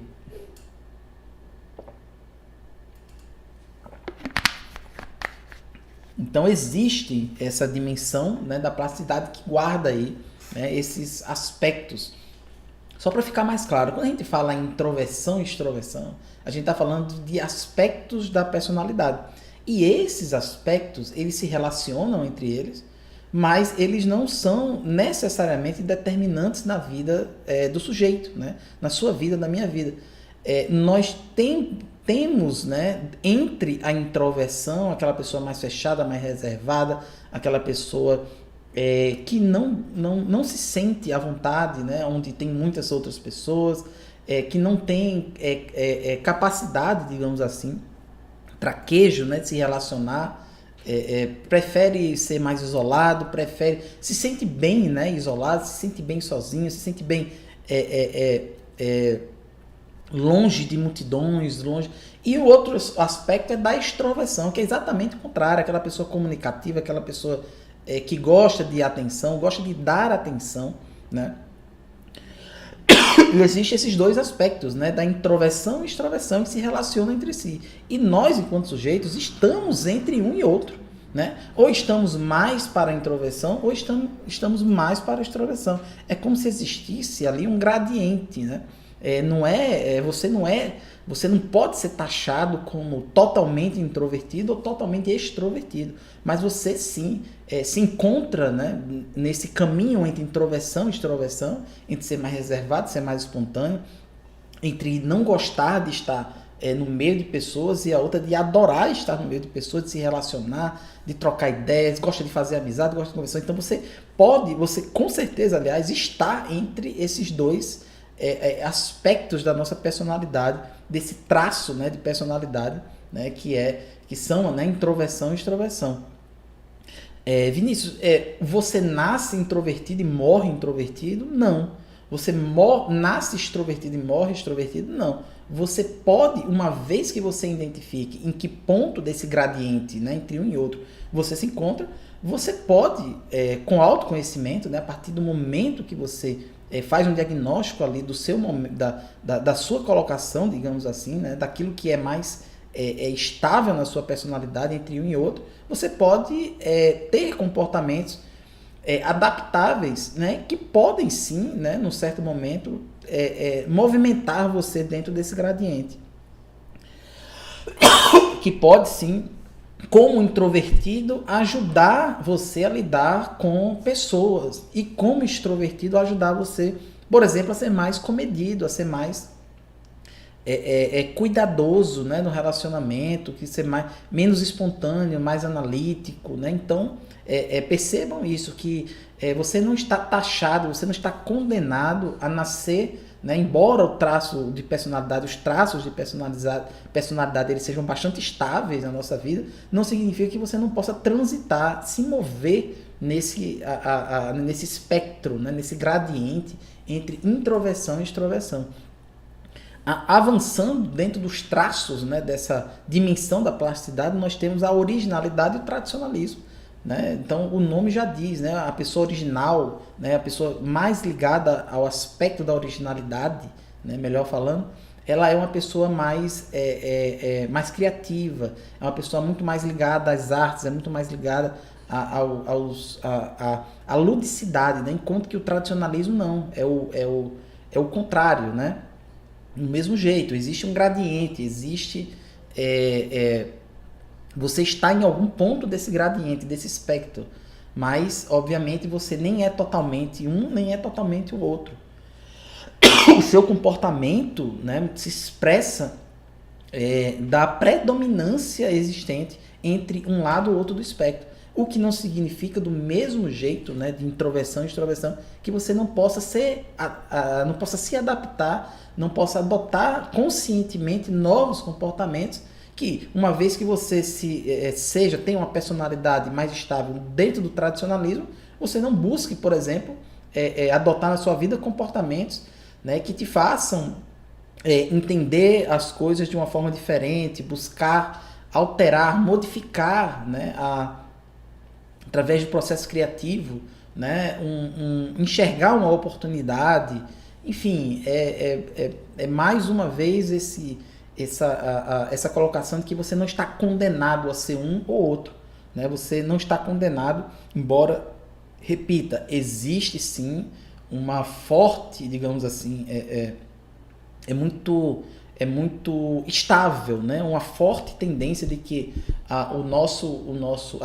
Então existe essa dimensão, né, da plasticidade que guarda aí, né, esses aspectos. Só para ficar mais claro, quando a gente fala em introversão e extroversão, a gente está falando de aspectos da personalidade. E esses aspectos, eles se relacionam entre eles, mas eles não são necessariamente determinantes na vida do sujeito, né, na sua vida, na minha vida. Nós temos, né, entre a introversão, aquela pessoa mais fechada, mais reservada, aquela pessoa que não se sente à vontade, né, onde tem muitas outras pessoas, que não tem capacidade, digamos assim, traquejo, né, de se relacionar prefere ser mais isolado, se sente bem, né, isolado, se sente bem sozinho, se sente bem longe de multidões, longe. E o outro aspecto é da extroversão, que é exatamente o contrário, aquela pessoa comunicativa, aquela pessoa que gosta de atenção, gosta de dar atenção, né? E existem esses dois aspectos, né, da introversão e extroversão, que se relacionam entre si. E nós, enquanto sujeitos, estamos entre um e outro, né? Ou estamos mais para a introversão, ou estamos mais para a extroversão. É como se existisse ali um gradiente, né? Você não pode ser taxado como totalmente introvertido ou totalmente extrovertido, mas você sim se encontra, né, nesse caminho entre introversão e extroversão, entre ser mais reservado, ser mais espontâneo, entre não gostar de estar no meio de pessoas e a outra de adorar estar no meio de pessoas, de se relacionar, de trocar ideias, gosta de fazer amizade, gosta de conversar. Então você com certeza, aliás, está entre esses dois aspectos da nossa personalidade, desse traço, né, de personalidade, né, que são, né, introversão e extroversão. Vinícius, você nasce introvertido e morre introvertido? Não. Você nasce extrovertido e morre extrovertido? Não. Você pode, uma vez que você identifique em que ponto desse gradiente, né, entre um e outro você se encontra, você pode, com autoconhecimento, né, a partir do momento que você faz um diagnóstico ali do seu momento, da sua colocação, digamos assim, né, daquilo que é mais estável na sua personalidade entre um e outro, você pode ter comportamentos adaptáveis, né, que podem sim, né, num certo momento, movimentar você dentro desse gradiente. Que pode sim, como introvertido, ajudar você a lidar com pessoas. E como extrovertido, ajudar você, por exemplo, a ser mais comedido, a ser mais cuidadoso, né, no relacionamento, que ser menos espontâneo, mais analítico, né? Então, percebam isso, que você não está taxado, você não está condenado a nascer, né, embora os traços de personalidade eles sejam bastante estáveis na nossa vida, não significa que você não possa transitar, se mover nesse espectro, né, nesse gradiente entre introversão e extroversão. Avançando dentro dos traços, né, dessa dimensão da plasticidade, nós temos a originalidade e o tradicionalismo, né? Então o nome já diz, né, a pessoa original, né, a pessoa mais ligada ao aspecto da originalidade, né, melhor falando, ela é uma pessoa mais criativa, é uma pessoa muito mais ligada às artes, é muito mais ligada à ludicidade, né? Enquanto que o tradicionalismo não, é o contrário, né? Do mesmo jeito, existe um gradiente, existe você está em algum ponto desse gradiente, desse espectro, mas obviamente você nem é totalmente um, nem é totalmente o outro. O seu comportamento, né, se expressa da predominância existente entre um lado e o outro do espectro. O que não significa, do mesmo jeito, né, de introversão e extroversão, que você não possa não possa se adaptar, não possa adotar conscientemente novos comportamentos, que uma vez que você tenha uma personalidade mais estável dentro do tradicionalismo, você não busque, por exemplo, adotar na sua vida comportamentos, né, que te façam entender as coisas de uma forma diferente, buscar alterar, modificar, né, através do processo criativo, né, enxergar uma oportunidade. Enfim, mais uma vez essa colocação de que você não está condenado a ser um ou outro, né? Você não está condenado, embora, repita, existe sim uma forte, digamos assim, é muito estável, né? Uma forte tendência de que a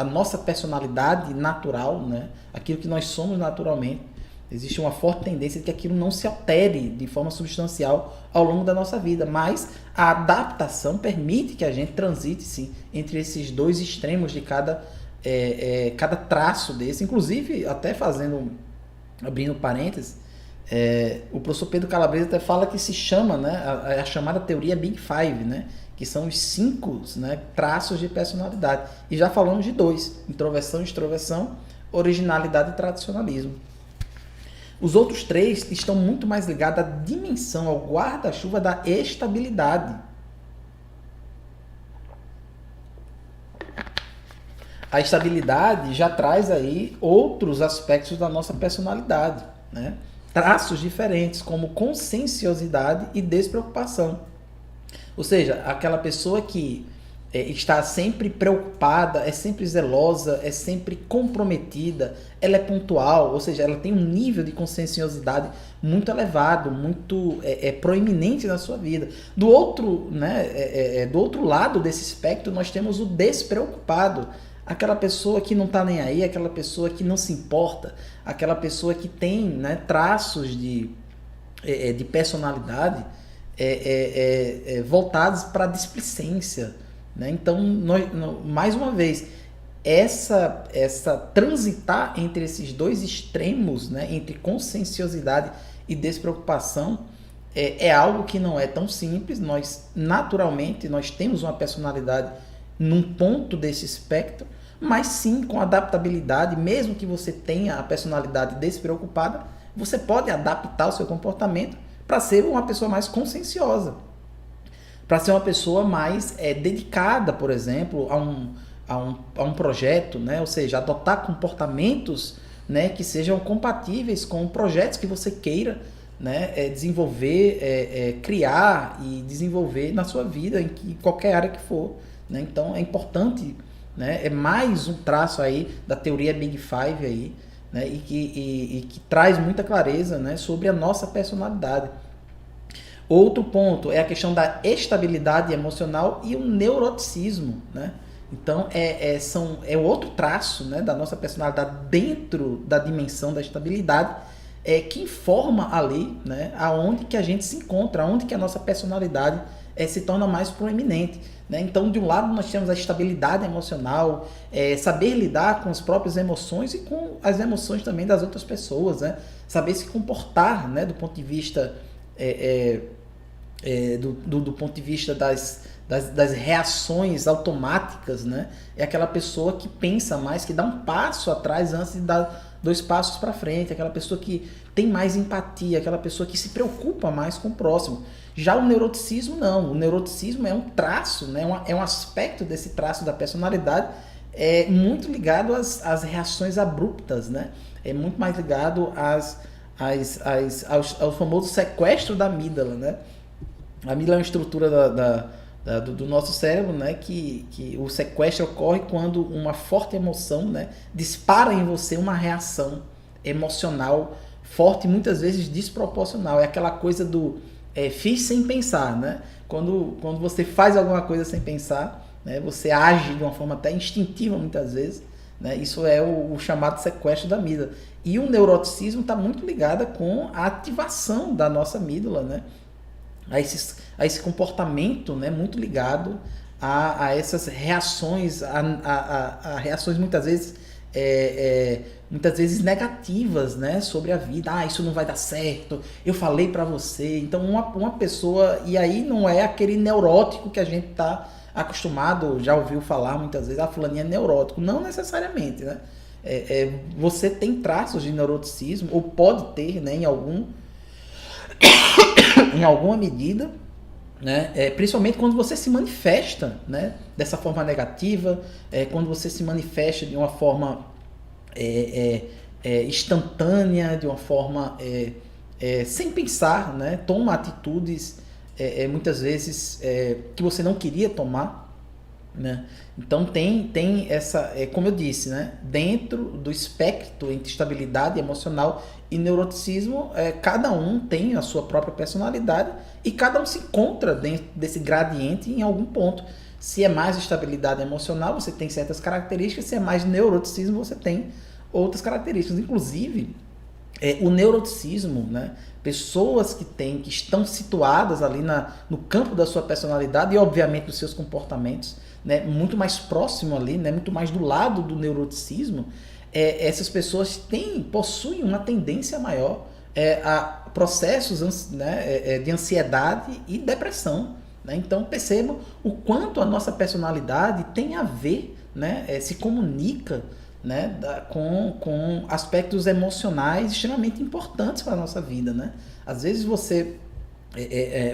nossa personalidade natural, né? Aquilo que nós somos naturalmente, existe uma forte tendência de que aquilo não se altere de forma substancial ao longo da nossa vida, mas a adaptação permite que a gente transite sim entre esses dois extremos de cada traço desse. Inclusive, até abrindo parênteses, o professor Pedro Calabresa até fala que se chama, né, a chamada teoria Big Five, né, que são os 5, né, traços de personalidade. E já falamos de 2, introversão, extroversão, originalidade e tradicionalismo. Os outros 3 estão muito mais ligados à dimensão, ao guarda-chuva da estabilidade. A estabilidade já traz aí outros aspectos da nossa personalidade, né? Traços diferentes, como conscienciosidade e despreocupação. Ou seja, aquela pessoa que está sempre preocupada, é sempre zelosa, é sempre comprometida, ela é pontual, ou seja, ela tem um nível de conscienciosidade muito elevado, muito proeminente na sua vida. Do outro, né, do outro lado desse espectro, nós temos o despreocupado, aquela pessoa que não está nem aí, aquela pessoa que não se importa, aquela pessoa que tem, né, traços de personalidade voltados para a displicência, né? Então, mais uma vez, essa transitar entre esses 2 extremos, né, entre conscienciosidade e despreocupação, é algo que não é tão simples. Nós, naturalmente, nós temos uma personalidade num ponto desse espectro, mas sim com adaptabilidade. Mesmo que você tenha a personalidade despreocupada, você pode adaptar o seu comportamento para ser uma pessoa mais conscienciosa, para ser uma pessoa mais dedicada, por exemplo, a um projeto, né? Ou seja, adotar comportamentos, né, que sejam compatíveis com projetos que você queira, né, desenvolver, criar e desenvolver na sua vida, em qualquer área que for, né? Então é importante, né, é mais um traço aí da teoria Big Five aí, né, e que traz muita clareza, né, sobre a nossa personalidade. Outro ponto é a questão da estabilidade emocional e o neuroticismo, né? Então é outro traço, né, da nossa personalidade dentro da dimensão da estabilidade, que informa ali, né, aonde que a gente se encontra, aonde que a nossa personalidade se torna mais proeminente, né? Então, de um lado nós temos a estabilidade emocional, saber lidar com as próprias emoções e com as emoções também das outras pessoas, né? Saber se comportar, né, do ponto de vista do ponto de vista das reações automáticas, né? É aquela pessoa que pensa mais, que dá um passo atrás antes de dar 2 passos para frente, aquela pessoa que tem mais empatia, aquela pessoa que se preocupa mais com o próximo. Já o neuroticismo não, o neuroticismo é um traço, né? É um aspecto desse traço da personalidade, muito ligado às reações abruptas, né? É muito mais ligado ao famoso sequestro da amígdala, né? A amígdala é uma estrutura do nosso cérebro, né, que o sequestro ocorre quando uma forte emoção, né, dispara em você uma reação emocional forte, muitas vezes desproporcional. É aquela coisa do fiz sem pensar, né? Quando você faz alguma coisa sem pensar, né, você age de uma forma até instintiva muitas vezes, né? Isso é o chamado sequestro da amígdala. E o neuroticismo está muito ligado com a ativação da nossa amígdala, né? A esse comportamento, né, muito ligado a essas reações, a reações muitas vezes negativas, né, sobre a vida. Isso não vai dar certo, eu falei para você. Então uma pessoa, e aí não é aquele neurótico que a gente está acostumado, já ouviu falar muitas vezes, a fulaninha é neurótico. Não necessariamente, né? Você tem traços de neuroticismo, ou pode ter, né, em alguma medida, né? Principalmente quando você se manifesta, né, dessa forma negativa, quando você se manifesta de uma forma instantânea, de uma forma sem pensar, né? Toma atitudes muitas vezes que você não queria tomar, né? Então tem essa, como eu disse, né, dentro do espectro entre estabilidade emocional e neuroticismo, cada um tem a sua própria personalidade e cada um se encontra dentro desse gradiente em algum ponto. Se é mais estabilidade emocional, você tem certas características; se é mais neuroticismo, você tem outras características. Inclusive, o neuroticismo, né, pessoas que estão situadas ali no campo da sua personalidade e, obviamente, dos seus comportamentos, né, muito mais próximo ali, né, muito mais do lado do neuroticismo, essas pessoas possuem uma tendência maior a processos, né, de ansiedade e depressão, né? Então percebam o quanto a nossa personalidade tem a ver, né? Se comunica, né? Com aspectos emocionais extremamente importantes para a nossa vida, né? Às vezes você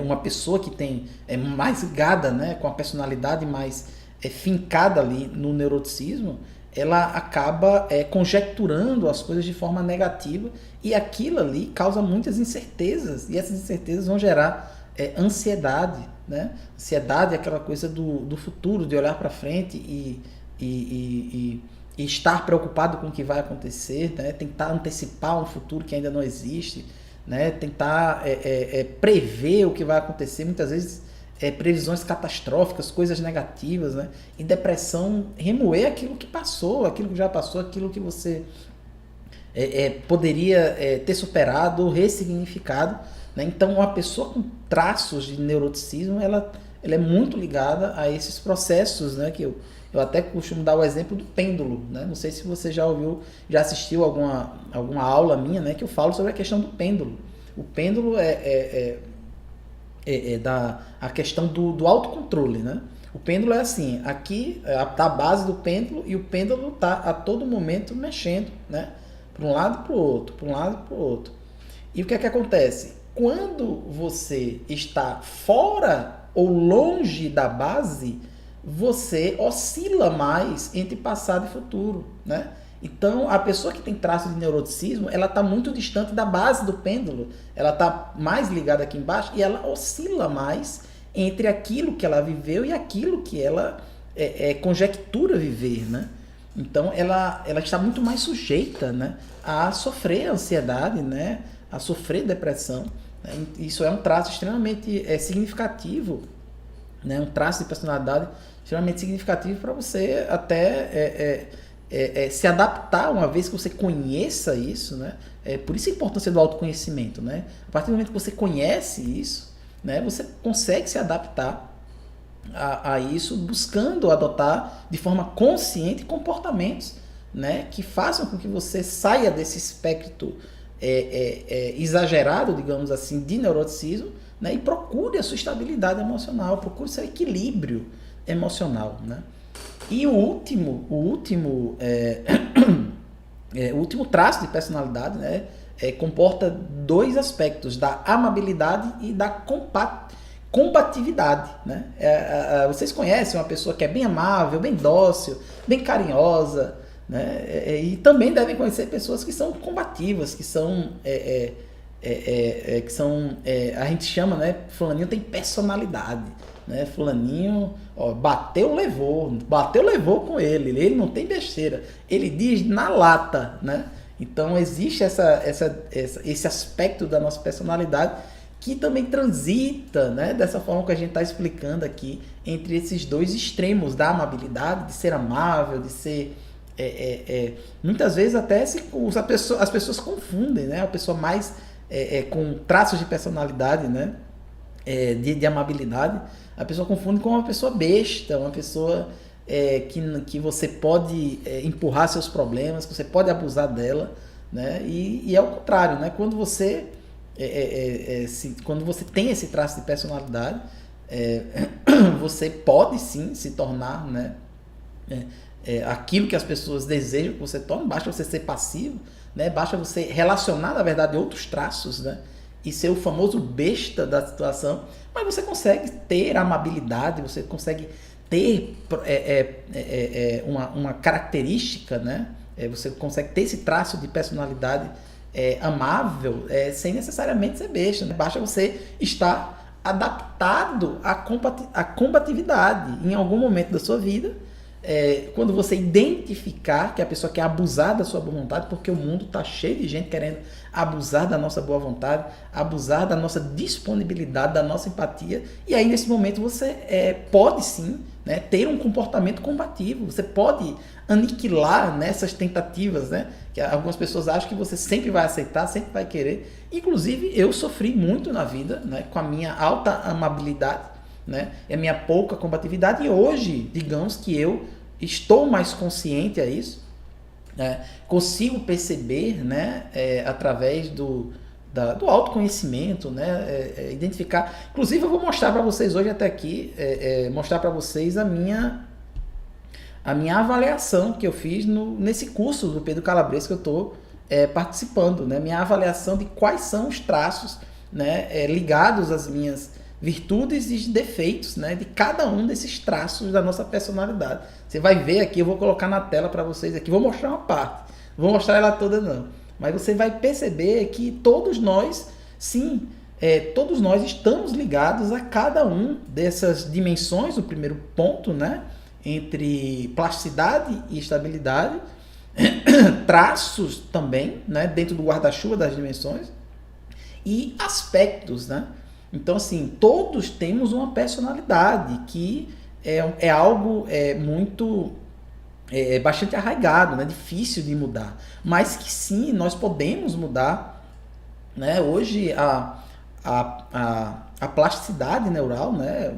uma pessoa que é mais ligada, né? Com a personalidade mais fincada ali no neuroticismo, ela acaba conjecturando as coisas de forma negativa e aquilo ali causa muitas incertezas e essas incertezas vão gerar ansiedade, né? Ansiedade é aquela coisa do futuro, de olhar para frente e estar preocupado com o que vai acontecer, né? Tentar antecipar um futuro que ainda não existe, né? Tentar prever o que vai acontecer, muitas vezes previsões catastróficas, coisas negativas, né? E depressão, remoer aquilo que passou, aquilo que já passou, aquilo que você poderia ter superado ou ressignificado, né? Então, uma pessoa com traços de neuroticismo, ela é muito ligada a esses processos, né? Que eu até costumo dar o exemplo do pêndulo, né? Não sei se você já ouviu, já assistiu alguma aula minha, né? Que eu falo sobre a questão do pêndulo. O pêndulo a questão do autocontrole, né? O pêndulo é assim, aqui tá a base do pêndulo e o pêndulo tá a todo momento mexendo, né? Para um lado e para o outro, para um lado e para o outro. E o que é que acontece? Quando você está fora ou longe da base, você oscila mais entre passado e futuro, né? Então, a pessoa que tem traços de neuroticismo, ela está muito distante da base do pêndulo, ela está mais ligada aqui embaixo e ela oscila mais entre aquilo que ela viveu e aquilo que ela conjectura viver, né? Então, ela está muito mais sujeita, né, a sofrer ansiedade, né, a sofrer depressão, né? Isso é um traço extremamente significativo, né, um traço de personalidade extremamente significativo para você até se adaptar uma vez que você conheça isso, né? Por isso a importância do autoconhecimento, né? A partir do momento que você conhece isso, né, você consegue se adaptar a isso, buscando adotar de forma consciente comportamentos, né, que façam com que você saia desse espectro exagerado, digamos assim, de neuroticismo, né, e procure a sua estabilidade emocional, procure seu equilíbrio emocional, né? E o último traço de personalidade, né, comporta dois aspectos, da amabilidade e da combatividade, né? Vocês conhecem uma pessoa que é bem amável, bem dócil, bem carinhosa, né? E também devem conhecer pessoas que são combativas, que são a gente chama, né? Fulaninho tem personalidade, né? Fulaninho, ó, bateu, levou com ele não tem besteira, ele diz na lata, né? Então existe esse aspecto da nossa personalidade que também transita, né, dessa forma que a gente está explicando aqui, entre esses dois extremos da amabilidade, de ser amável, de ser muitas vezes até as pessoas confundem, né? A pessoa mais com traços de personalidade, né? De amabilidade, a pessoa confunde com uma pessoa besta, uma pessoa que você pode empurrar seus problemas, que você pode abusar dela, né? E é o contrário, né? Quando você tem esse traço de personalidade, você pode sim se tornar, né, aquilo que as pessoas desejam que você torne. Basta você ser passivo, né? Basta você relacionar, na verdade, outros traços, né, e ser o famoso besta da situação, mas você consegue ter amabilidade, você consegue ter uma característica, né? Você consegue ter esse traço de personalidade amável, sem necessariamente ser besta, né? Basta você estar adaptado à combatividade em algum momento da sua vida. Quando você identificar que a pessoa quer abusar da sua boa vontade, porque o mundo está cheio de gente querendo abusar da nossa boa vontade, abusar da nossa disponibilidade, da nossa empatia, e aí nesse momento você pode sim, né, ter um comportamento combativo, você pode aniquilar nessas tentativas, né, que algumas pessoas acham que você sempre vai aceitar, sempre vai querer. Inclusive eu sofri muito na vida, né, com a minha alta amabilidade, né, e a minha pouca combatividade, e hoje, digamos que eu estou mais consciente a isso, né, consigo perceber, né, através do autoconhecimento, né? Identificar. Inclusive, eu vou mostrar para vocês hoje até aqui, mostrar para vocês a minha avaliação que eu fiz nesse curso do Pedro Calabres que eu estou participando, né? Minha avaliação de quais são os traços, né, ligados às minhas virtudes e defeitos, né, de cada um desses traços da nossa personalidade. Você vai ver aqui, eu vou colocar na tela para vocês aqui, vou mostrar uma parte, não vou mostrar ela toda não, mas você vai perceber que todos nós, sim, todos nós estamos ligados a cada um dessas dimensões, o primeiro ponto, né, entre plasticidade e estabilidade, traços também, né, dentro do guarda-chuva das dimensões, e aspectos, né? Então, assim, todos temos uma personalidade que é algo muito bastante arraigado, né? Difícil de mudar, mas que sim, nós podemos mudar, né? Hoje a plasticidade neural, né?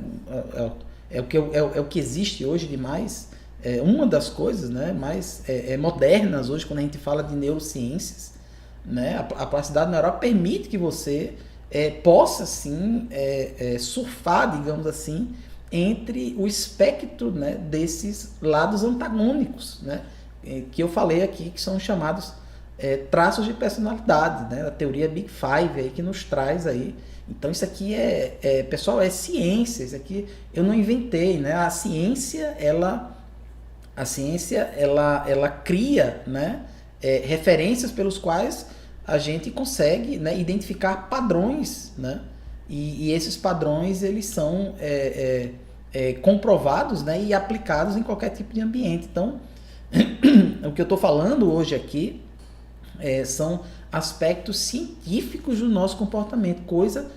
É o que existe hoje de mais, uma das coisas, né, mais modernas hoje quando a gente fala de neurociências, né? A plasticidade neural permite que você possa sim surfar, digamos assim, entre o espectro, né, desses lados antagônicos, né, que eu falei aqui, que são chamados traços de personalidade, né? A teoria Big Five aí que nos traz aí. Então isso aqui pessoal, é ciência, isso aqui eu não inventei, né? A ciência ela cria, né, referências pelos quais a gente consegue, né, identificar padrões, né? E esses padrões eles são comprovados, né, e aplicados em qualquer tipo de ambiente. Então, o que eu estou falando hoje aqui são aspectos científicos do nosso comportamento, coisa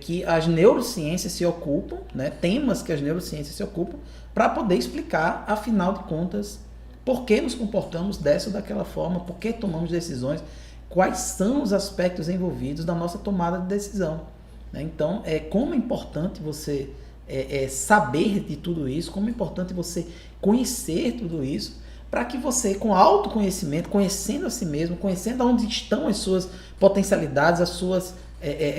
que as neurociências se ocupam, né, temas que as neurociências se ocupam, para poder explicar, afinal de contas, por que nos comportamos dessa ou daquela forma, por que tomamos decisões, quais são os aspectos envolvidos na nossa tomada de decisão. Né? Então, como é importante você saber de tudo isso, como é importante você conhecer tudo isso, para que você, com autoconhecimento, conhecendo a si mesmo, conhecendo onde estão as suas potencialidades, as suas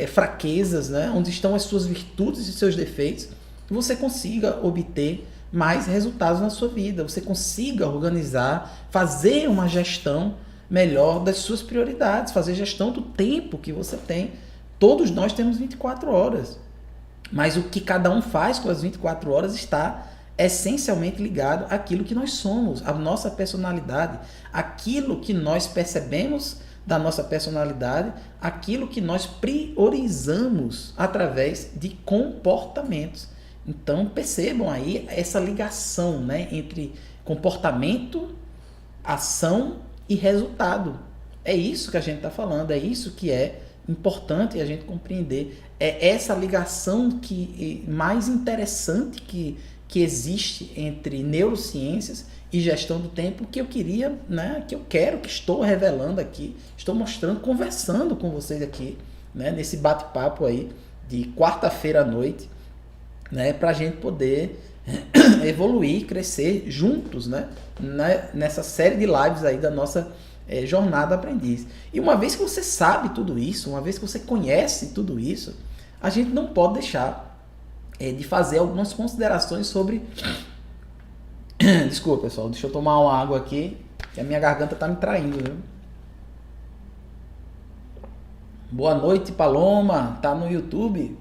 fraquezas, né? Onde estão as suas virtudes e seus defeitos, você consiga obter mais resultados na sua vida, você consiga organizar, fazer uma gestão melhor das suas prioridades, fazer gestão do tempo que você tem. Todos nós temos 24 horas, mas o que cada um faz com as 24 horas está essencialmente ligado àquilo que nós somos, à nossa personalidade, aquilo que nós percebemos da nossa personalidade, aquilo que nós priorizamos através de comportamentos. Então percebam aí essa ligação, né, entre comportamento, ação e resultado. É isso que a gente está falando, é isso que é importante a gente compreender. É essa ligação mais interessante que existe entre neurociências e gestão do tempo, que eu queria, né, que eu quero, que estou revelando aqui, estou mostrando, conversando com vocês aqui, né, nesse bate-papo aí de quarta-feira à noite, né, para a gente poder evoluir, crescer juntos, né, nessa série de lives aí da nossa jornada aprendiz. E uma vez que você sabe tudo isso, uma vez que você conhece tudo isso, a gente não pode deixar de fazer algumas considerações sobre... Desculpa, pessoal, deixa eu tomar uma água aqui, que a minha garganta tá me traindo, viu? Boa noite, Paloma, tá no YouTube?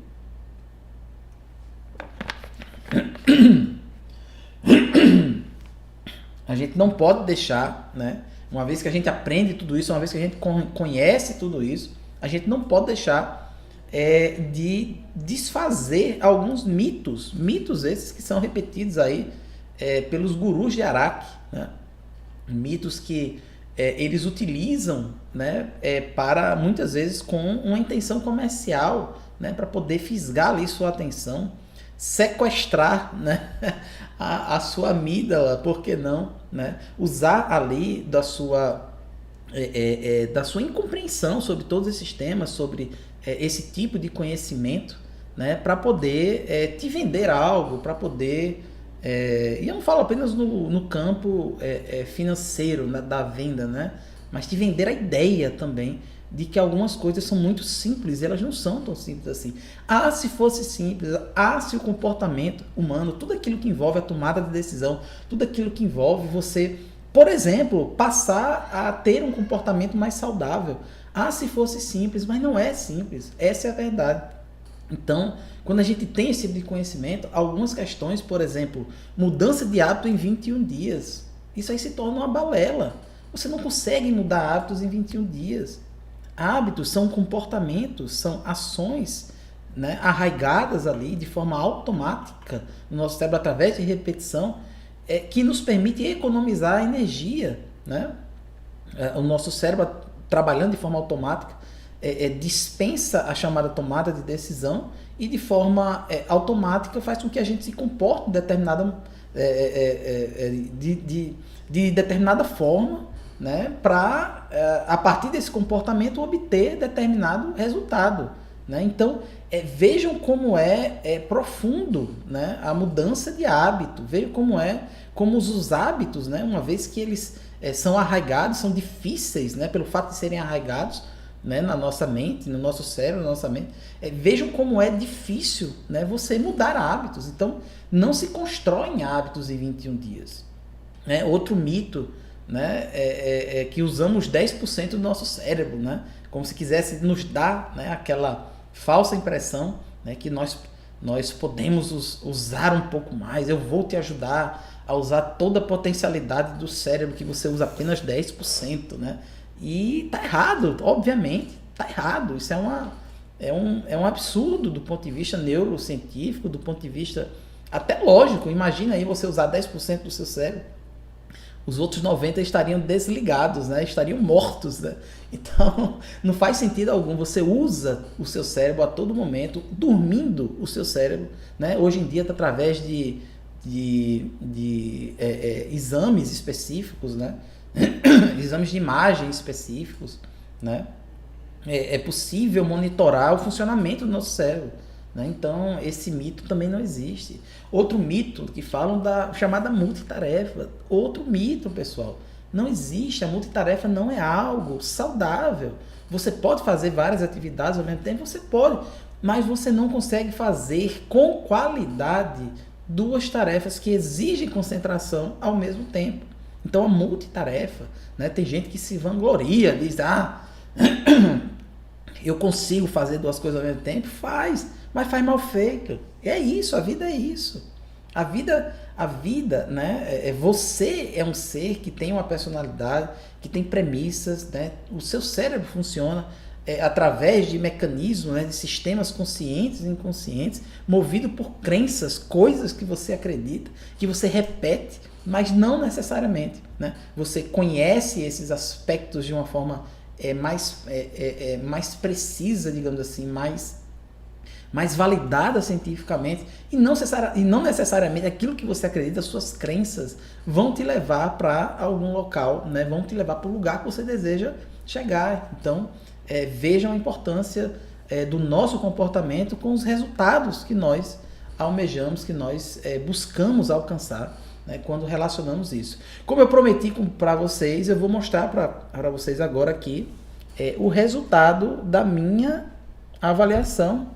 A gente não pode deixar, né? Uma vez que a gente aprende tudo isso, uma vez que a gente conhece tudo isso, a gente não pode deixar de desfazer alguns mitos esses que são repetidos aí pelos gurus de Araque, né? Mitos que eles utilizam, né, para muitas vezes com uma intenção comercial, né, para poder fisgar ali sua atenção, sequestrar, né, a sua amígdala, por que não, né, usar ali da sua incompreensão sobre todos esses temas, sobre esse tipo de conhecimento, né, para poder te vender algo, para poder... e eu não falo apenas no campo financeiro, da venda, né, mas te vender a ideia também de que algumas coisas são muito simples, e elas não são tão simples assim. Ah, se fosse simples, se o comportamento humano, tudo aquilo que envolve a tomada de decisão, tudo aquilo que envolve você, por exemplo, passar a ter um comportamento mais saudável. Ah, se fosse simples, mas não é simples, essa é a verdade. Então, quando a gente tem esse tipo de conhecimento, algumas questões, por exemplo, mudança de hábito em 21 dias, isso aí se torna uma balela. Você não consegue mudar hábitos em 21 dias. Hábitos são comportamentos, são ações, né, arraigadas ali de forma automática no nosso cérebro através de repetição, que nos permite economizar energia, né? O nosso cérebro trabalhando de forma automática dispensa a chamada tomada de decisão e de forma automática faz com que a gente se comporte de determinada forma, né, para a partir desse comportamento obter determinado resultado, né? Então vejam como é profundo, né, a mudança de hábito, vejam como os hábitos, né, uma vez que eles são arraigados, são difíceis, né, pelo fato de serem arraigados, né, na nossa mente, no nosso cérebro, na nossa mente, vejam como é difícil, né, você mudar hábitos. Então, não se constroem hábitos em 21 dias. Né? Outro mito, né, é que usamos 10% do nosso cérebro, né, como se quisesse nos dar, né, aquela falsa impressão, né, que nós podemos usar um pouco mais, eu vou te ajudar a usar toda a potencialidade do cérebro, que você usa apenas 10%, né? E tá errado, obviamente, tá errado. Isso é um absurdo do ponto de vista neurocientífico, do ponto de vista até lógico. Imagina aí você usar 10% do seu cérebro, os outros 90% estariam desligados, né? Estariam mortos, né? Então, não faz sentido algum. Você usa o seu cérebro a todo momento, dormindo o seu cérebro, né? Hoje em dia, tá através de exames específicos, né? Exames de imagem específicos, né? É possível monitorar o funcionamento do nosso cérebro, né? Então, esse mito também não existe. Outro mito que falam da chamada multitarefa. Outro mito, pessoal. Não existe. A multitarefa não é algo saudável. Você pode fazer várias atividades ao mesmo tempo? Você pode, mas você não consegue fazer com qualidade duas tarefas que exigem concentração ao mesmo tempo. Então, a multitarefa, né, tem gente que se vangloria, diz, eu consigo fazer duas coisas ao mesmo tempo. Faz, mas faz mal feito. É isso, a vida é isso. A vida, né, você é um ser que tem uma personalidade, que tem premissas, né, o seu cérebro funciona através de mecanismos, né, de sistemas conscientes e inconscientes, movido por crenças, coisas que você acredita, que você repete, mas não necessariamente, né? Você conhece esses aspectos de uma forma mais precisa, digamos assim, mais validada cientificamente, e não necessariamente aquilo que você acredita, as suas crenças vão te levar para algum local, né? Vão te levar para o lugar que você deseja chegar. Então, vejam a importância do nosso comportamento com os resultados que nós almejamos, que nós buscamos alcançar, né, quando relacionamos isso. Como eu prometi para vocês, eu vou mostrar para vocês agora aqui o resultado da minha avaliação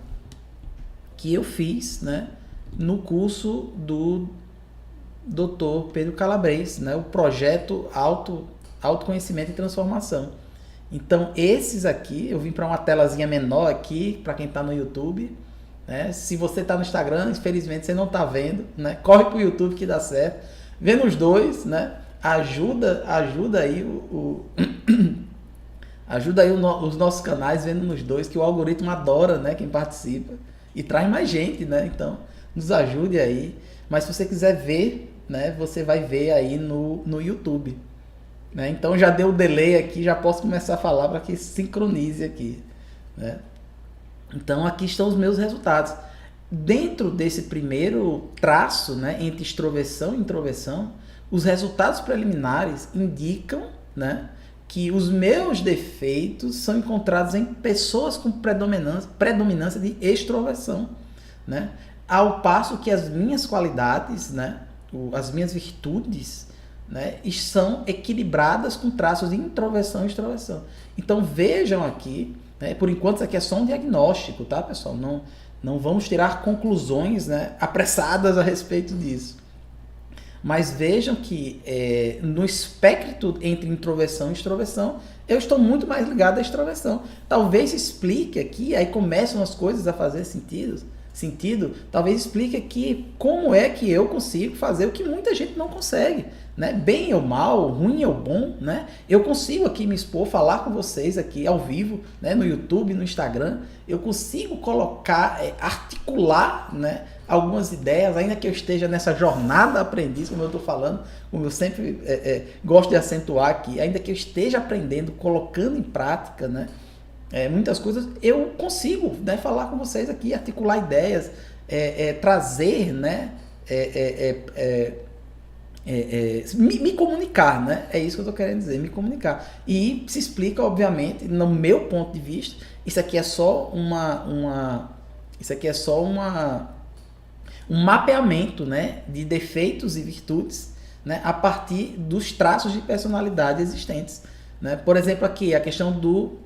que eu fiz, né, no curso do Dr. Pedro Calabres, né, o projeto Autoconhecimento e Transformação. Então, esses aqui, eu vim para uma telazinha menor aqui, para quem está no YouTube, né? Se você está no Instagram, infelizmente você não está vendo, né? Corre para o YouTube que dá certo. Vendo os dois, né? Ajuda aí ajuda aí os nossos canais vendo nos dois, que o algoritmo adora, né, quem participa e traz mais gente, né? Então, nos ajude aí. Mas se você quiser ver, né, você vai ver aí no YouTube. Né? Então já deu o delay aqui, já posso começar a falar para que sincronize aqui, né? Então aqui estão os meus resultados. Dentro desse primeiro traço, né, entre extroversão e introversão, os resultados preliminares indicam, né, que os meus defeitos são encontrados em pessoas com predominância de extroversão, né? Ao passo que as minhas qualidades, né, as minhas virtudes, né, e são equilibradas com traços de introversão e extroversão. Então vejam aqui, né, por enquanto isso aqui é só um diagnóstico, tá, pessoal? Não vamos tirar conclusões, né, apressadas a respeito disso. Mas vejam que no espectro entre introversão e extroversão, eu estou muito mais ligado à extroversão. Talvez explique aqui, aí começam as coisas a fazer sentido, talvez explique aqui como é que eu consigo fazer o que muita gente não consegue, né? Bem ou mal, ruim ou bom, né? Eu consigo aqui me expor, falar com vocês aqui ao vivo, né? No YouTube, no Instagram, eu consigo colocar, articular, né, algumas ideias, ainda que eu esteja nessa jornada aprendiz, como eu estou falando, como eu sempre gosto de acentuar aqui, ainda que eu esteja aprendendo, colocando em prática, né, muitas coisas, eu consigo, né, falar com vocês aqui, articular ideias, trazer, né, me comunicar, né? É isso que eu estou querendo dizer, me comunicar. E se explica, obviamente, no meu ponto de vista, isso aqui é só um mapeamento, né, de defeitos e virtudes, né, a partir dos traços de personalidade existentes, né? Por exemplo, aqui a questão do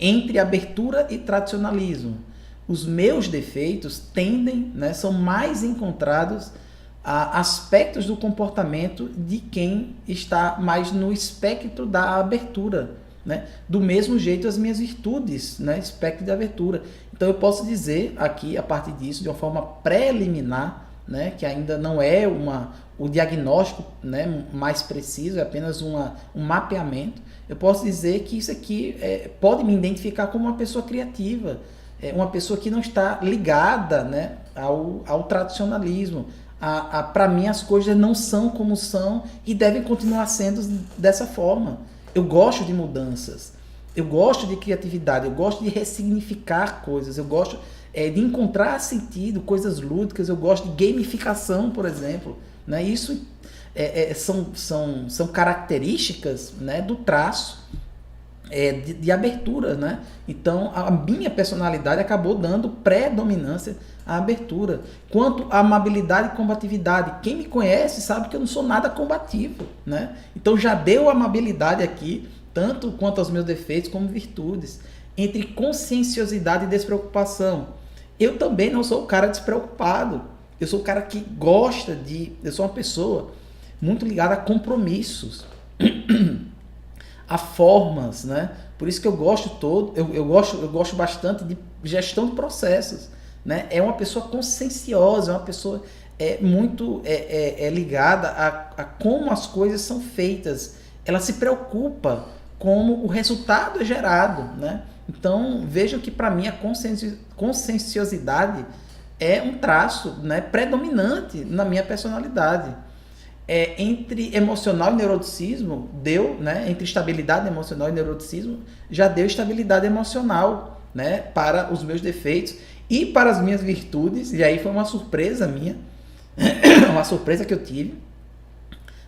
entre abertura e tradicionalismo. Os meus defeitos tendem, né, são mais encontrados a aspectos do comportamento de quem está mais no espectro da abertura, né? Do mesmo jeito as minhas virtudes, né, espectro de abertura. Então eu posso dizer aqui, a partir disso, de uma forma preliminar, né, que ainda não é o diagnóstico, né, mais preciso, é apenas um mapeamento. Eu posso dizer que isso aqui pode me identificar como uma pessoa criativa, uma pessoa que não está ligada, né, ao tradicionalismo. Para mim as coisas não são como são e devem continuar sendo dessa forma. Eu gosto de mudanças, eu gosto de criatividade, eu gosto de ressignificar coisas, eu gosto de encontrar sentido, coisas lúdicas, eu gosto de gamificação, por exemplo, né? Isso são características, né, do traço de abertura, né? Então a minha personalidade acabou dando predominância à abertura. Quanto à amabilidade e combatividade, quem me conhece sabe que eu não sou nada combativo, né? Então já deu amabilidade aqui, tanto quanto aos meus defeitos como virtudes. Entre conscienciosidade e despreocupação, eu também não sou o cara despreocupado. Eu sou o cara que gosta eu sou uma pessoa muito ligada a compromissos, a formas, né? Por isso que eu gosto bastante de gestão de processos, né? É uma pessoa conscienciosa, é uma pessoa muito ligada a como as coisas são feitas. Ela se preocupa como o resultado é gerado, né? Então vejam que para mim a conscienciosidade é um traço, né, predominante na minha personalidade. Entre emocional e neuroticismo, né, entre estabilidade emocional e neuroticismo, já deu estabilidade emocional, né, para os meus defeitos e para as minhas virtudes, e aí foi uma surpresa minha, uma surpresa que eu tive,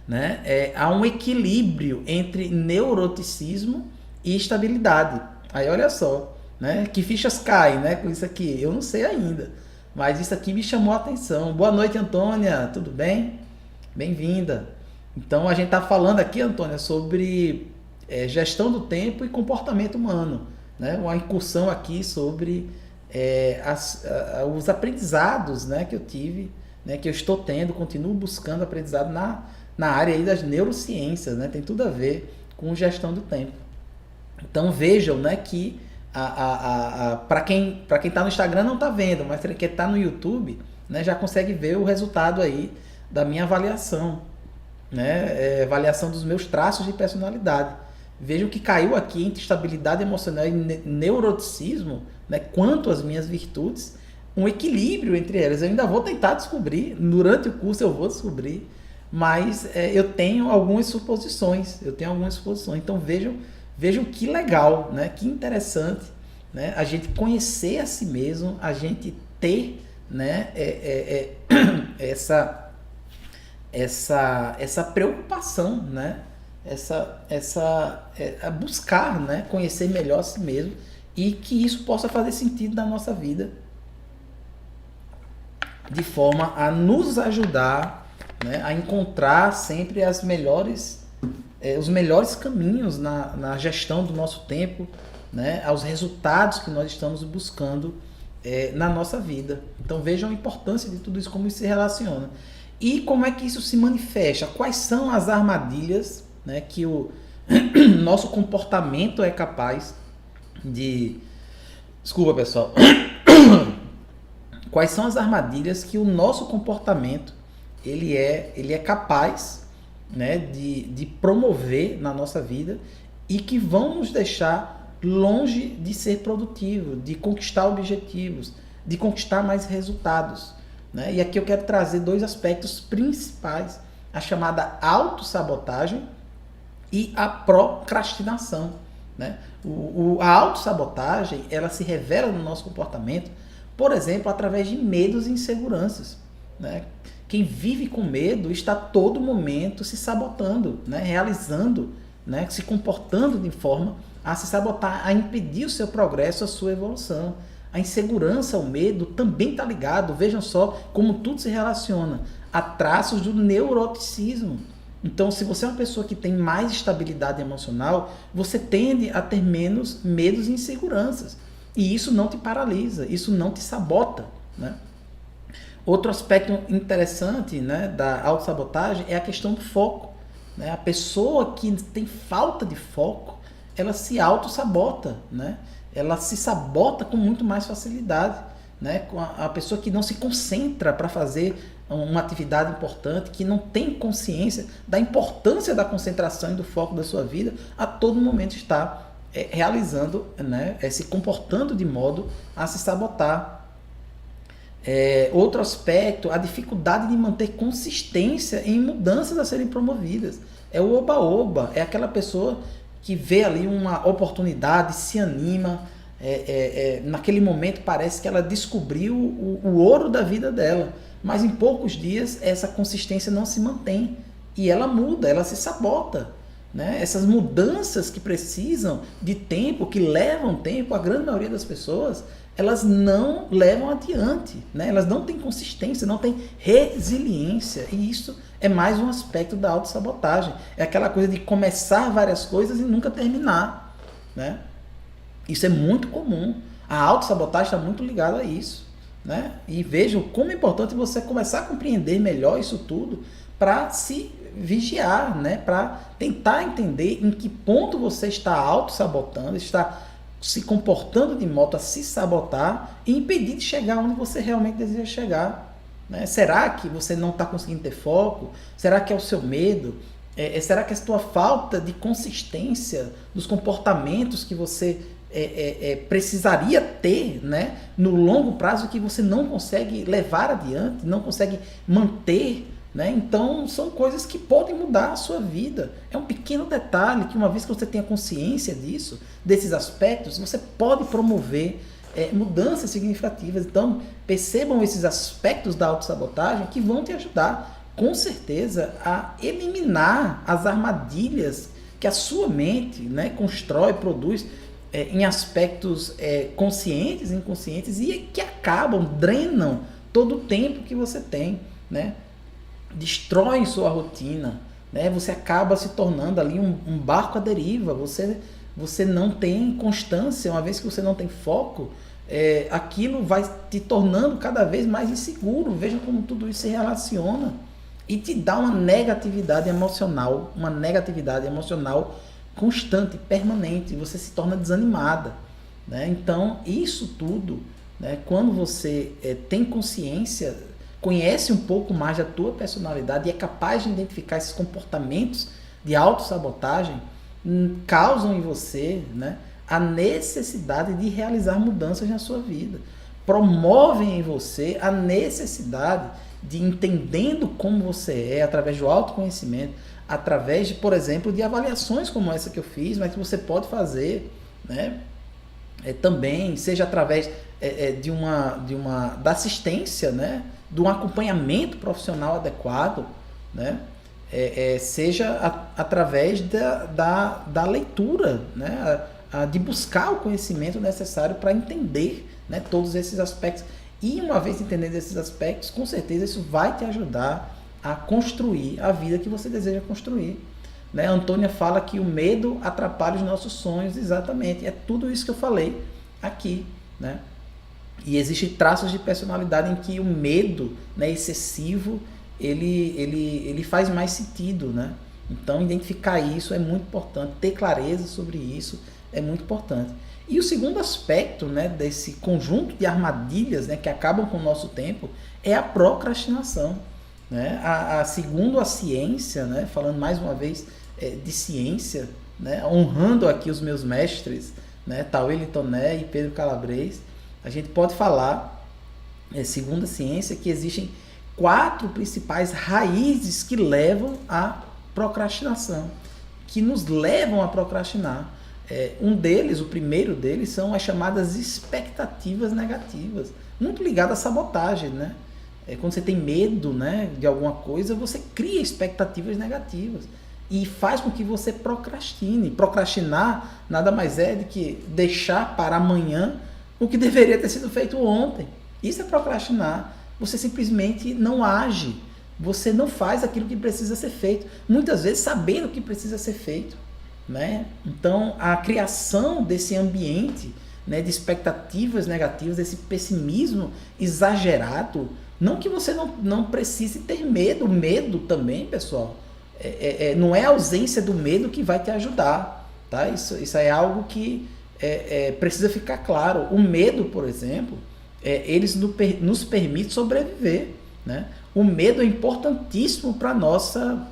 né, há um equilíbrio entre neuroticismo e estabilidade. Aí olha só, né, que fichas caem, né, com isso aqui, eu não sei ainda, mas isso aqui me chamou a atenção. Boa noite, Antônia, tudo bem? Bem-vinda. Então a gente está falando aqui, Antônia, sobre gestão do tempo e comportamento humano, né? Uma incursão aqui sobre os aprendizados, né, que eu tive, né, que eu estou tendo, continuo buscando aprendizado na área aí das neurociências, né? Tem tudo a ver com gestão do tempo. Então vejam, né, que para quem está no Instagram não está vendo, mas quem está no YouTube, né, já consegue ver o resultado aí da minha avaliação, né? Avaliação dos meus traços de personalidade. Vejam que caiu aqui entre estabilidade emocional e neuroticismo, né, quanto às minhas virtudes, um equilíbrio entre elas. Eu ainda vou tentar descobrir, durante o curso eu vou descobrir, mas eu tenho algumas suposições, Então vejam que legal, né? Que interessante, né? A gente conhecer a si mesmo, a gente ter, né, essa preocupação, né? A buscar, né, conhecer melhor a si mesmo e que isso possa fazer sentido na nossa vida, de forma a nos ajudar né, a encontrar sempre os melhores caminhos na gestão do nosso tempo, né, aos resultados que nós estamos buscando na nossa vida. Então vejam a importância de tudo isso, como isso se relaciona. E como é que isso se manifesta? Quais são as armadilhas, né, que o nosso comportamento é capaz de... Desculpa, pessoal. Quais são as armadilhas que o nosso comportamento ele é capaz, né, de promover na nossa vida e que vão nos deixar longe de ser produtivo, de conquistar objetivos, de conquistar mais resultados, né? E aqui eu quero trazer 2 aspectos principais: a chamada autossabotagem e a procrastinação, né? A autossabotagem, ela se revela no nosso comportamento, por exemplo, através de medos e inseguranças, né? Quem vive com medo está a todo momento se sabotando, né? Realizando, né? Se comportando de forma a se sabotar, a impedir o seu progresso, a sua evolução. A insegurança, o medo também está ligado, vejam só como tudo se relaciona, a traços do neuroticismo. Então, se você é uma pessoa que tem mais estabilidade emocional, você tende a ter menos medos e inseguranças. E isso não te paralisa, isso não te sabota, né? Outro aspecto interessante, né, da autossabotagem é a questão do foco, né? A pessoa que tem falta de foco, ela se autossabota, né? Ela se sabota com muito mais facilidade, né? A pessoa que não se concentra para fazer uma atividade importante, que não tem consciência da importância da concentração e do foco da sua vida, a todo momento está realizando, né, se comportando de modo a se sabotar. Outro aspecto, a dificuldade de manter consistência em mudanças a serem promovidas. É o oba-oba, é aquela pessoa que vê ali uma oportunidade, se anima, naquele momento parece que ela descobriu o ouro da vida dela, mas em poucos dias essa consistência não se mantém e ela muda, ela se sabota, né? Essas mudanças que precisam de tempo, que levam tempo, a grande maioria das pessoas, elas não levam adiante, né? Elas não têm consistência, não têm resiliência, e isso é mais um aspecto da autossabotagem. É aquela coisa de começar várias coisas e nunca terminar, né? Isso é muito comum. A autossabotagem está muito ligada a isso, né? E vejam como é importante você começar a compreender melhor isso tudo para se vigiar, né? Para tentar entender em que ponto você está autossabotando, está se comportando de modo a se sabotar e impedir de chegar onde você realmente deseja chegar, né? Será que você não está conseguindo ter foco? Será que é o seu medo? Será que é a sua falta de consistência dos comportamentos que você precisaria ter, né, no longo prazo, que você não consegue levar adiante, não consegue manter, né? Então são coisas que podem mudar a sua vida. É um pequeno detalhe que, uma vez que você tenha consciência disso, desses aspectos, você pode promover mudanças significativas. Então percebam esses aspectos da autossabotagem que vão te ajudar, com certeza, a eliminar as armadilhas que a sua mente, né, constrói, produz em aspectos conscientes e inconscientes, e que acabam, drenam todo o tempo que você tem, né? Destroem sua rotina, né? Você acaba se tornando ali um barco à deriva, você não tem constância, uma vez que você não tem foco, aquilo vai te tornando cada vez mais inseguro. Veja como tudo isso se relaciona e te dá uma negatividade emocional constante, permanente, você se torna desanimada, né? Então isso tudo, né, quando você tem consciência, conhece um pouco mais da tua personalidade e é capaz de identificar esses comportamentos de autossabotagem, causam em você, né, a necessidade de realizar mudanças na sua vida. Promovem em você a necessidade de, entendendo como você é, através do autoconhecimento, através de, por exemplo, de avaliações como essa que eu fiz, mas que você pode fazer, né, também, seja através da assistência, né, de um acompanhamento profissional adequado, né? Seja através da leitura, né? De buscar o conhecimento necessário para entender, né, todos esses aspectos. E uma vez entendendo esses aspectos, com certeza isso vai te ajudar a construir a vida que você deseja construir. Né? A Antônia fala que o medo atrapalha os nossos sonhos, exatamente. É tudo isso que eu falei aqui. Né? E existem traços de personalidade em que o medo, né, excessivo, ele faz mais sentido. Né? Então, identificar isso é muito importante, ter clareza sobre isso é muito importante. E o segundo aspecto, né, desse conjunto de armadilhas, né, que acabam com o nosso tempo é a procrastinação. Né? Segundo a ciência, né, falando mais uma vez de ciência, né, honrando aqui os meus mestres, né, Taueli Toné e Pedro Calabres, a gente pode falar, segundo a ciência, que existem 4 principais raízes que levam à procrastinação, que nos levam a procrastinar. Um deles, o primeiro deles, são as chamadas expectativas negativas, muito ligado à sabotagem, né? Quando você tem medo, né, de alguma coisa, você cria expectativas negativas e faz com que você procrastine. Procrastinar nada mais é do que deixar para amanhã o que deveria ter sido feito ontem. Isso é procrastinar. Você simplesmente não age, você não faz aquilo que precisa ser feito, muitas vezes sabendo o que precisa ser feito. Né? Então, a criação desse ambiente, né, de expectativas negativas, desse pessimismo exagerado, não que você não precise ter medo, o medo também, pessoal, não é a ausência do medo que vai te ajudar. Tá? Isso é algo que precisa ficar claro. O medo, por exemplo, eles nos permite sobreviver. Né? O medo é importantíssimo para a nossa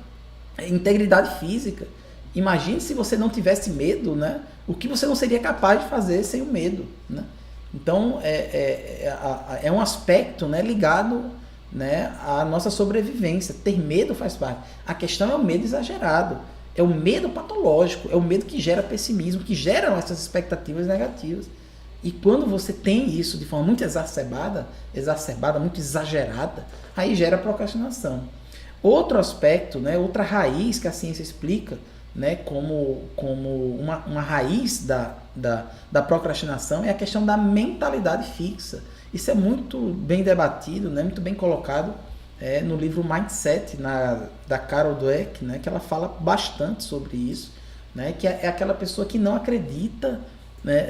integridade física. Imagine se você não tivesse medo, né? O que você não seria capaz de fazer sem o medo. Né? Então, é um aspecto, né, ligado, né, à nossa sobrevivência. Ter medo faz parte. A questão é o medo exagerado. É o medo patológico. É o medo que gera pessimismo, que gera essas expectativas negativas. E quando você tem isso de forma muito exacerbada, muito exagerada, aí gera procrastinação. Outro aspecto, né, outra raiz que a ciência explica, né, como uma raiz da procrastinação é a questão da mentalidade fixa. Isso é muito bem debatido, né, muito bem colocado no livro Mindset, da Carol Dweck, né, que ela fala bastante sobre isso, né, que é aquela pessoa que não acredita, né,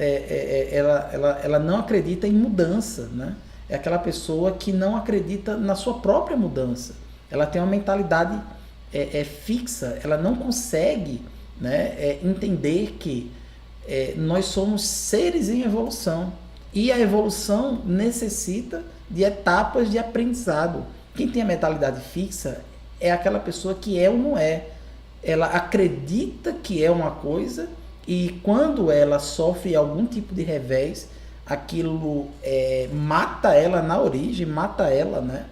ela não acredita em mudança. Né, é aquela pessoa que não acredita na sua própria mudança. Ela tem uma mentalidade fixa, ela não consegue, né, entender que nós somos seres em evolução e a evolução necessita de etapas de aprendizado. Quem tem a mentalidade fixa é aquela pessoa que é ou não é. Ela acredita que é uma coisa e quando ela sofre algum tipo de revés, aquilo mata ela na origem, mata ela, né?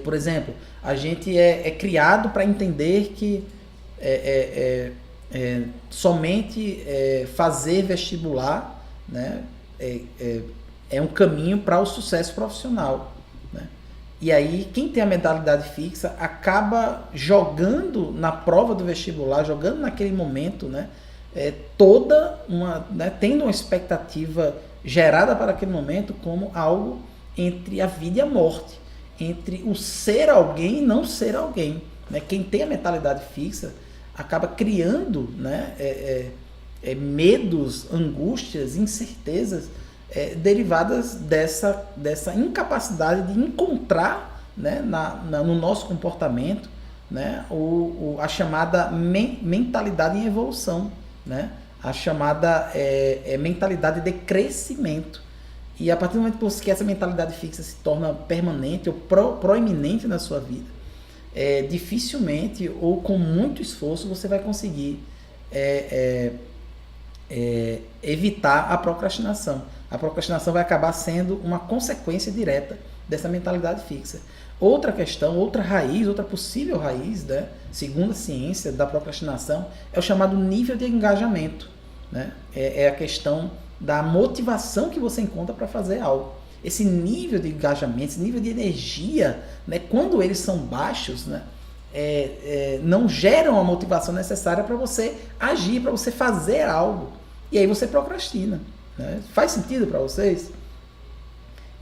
Por exemplo, a gente é criado para entender que somente fazer vestibular, né, é um caminho para o sucesso profissional. Né? E aí, quem tem a mentalidade fixa acaba jogando na prova do vestibular, jogando naquele momento, né, tendo uma expectativa gerada para aquele momento como algo entre a vida e a morte, entre o ser alguém e não ser alguém. Né? Quem tem a mentalidade fixa acaba criando, né, medos, angústias, incertezas derivadas dessa incapacidade de encontrar, né, no nosso comportamento, né, a chamada mentalidade em evolução, né, a chamada mentalidade de crescimento. E a partir do momento que essa mentalidade fixa se torna permanente ou proeminente na sua vida, dificilmente ou com muito esforço você vai conseguir evitar a procrastinação. A procrastinação vai acabar sendo uma consequência direta dessa mentalidade fixa. Outra questão, outra raiz, outra possível raiz, né, segundo a ciência da procrastinação, é o chamado nível de engajamento. Né? É a questão da motivação que você encontra para fazer algo. Esse nível de engajamento, esse nível de energia, né, quando eles são baixos, né, não geram a motivação necessária para você agir, para você fazer algo. E aí você procrastina. Né? Faz sentido para vocês?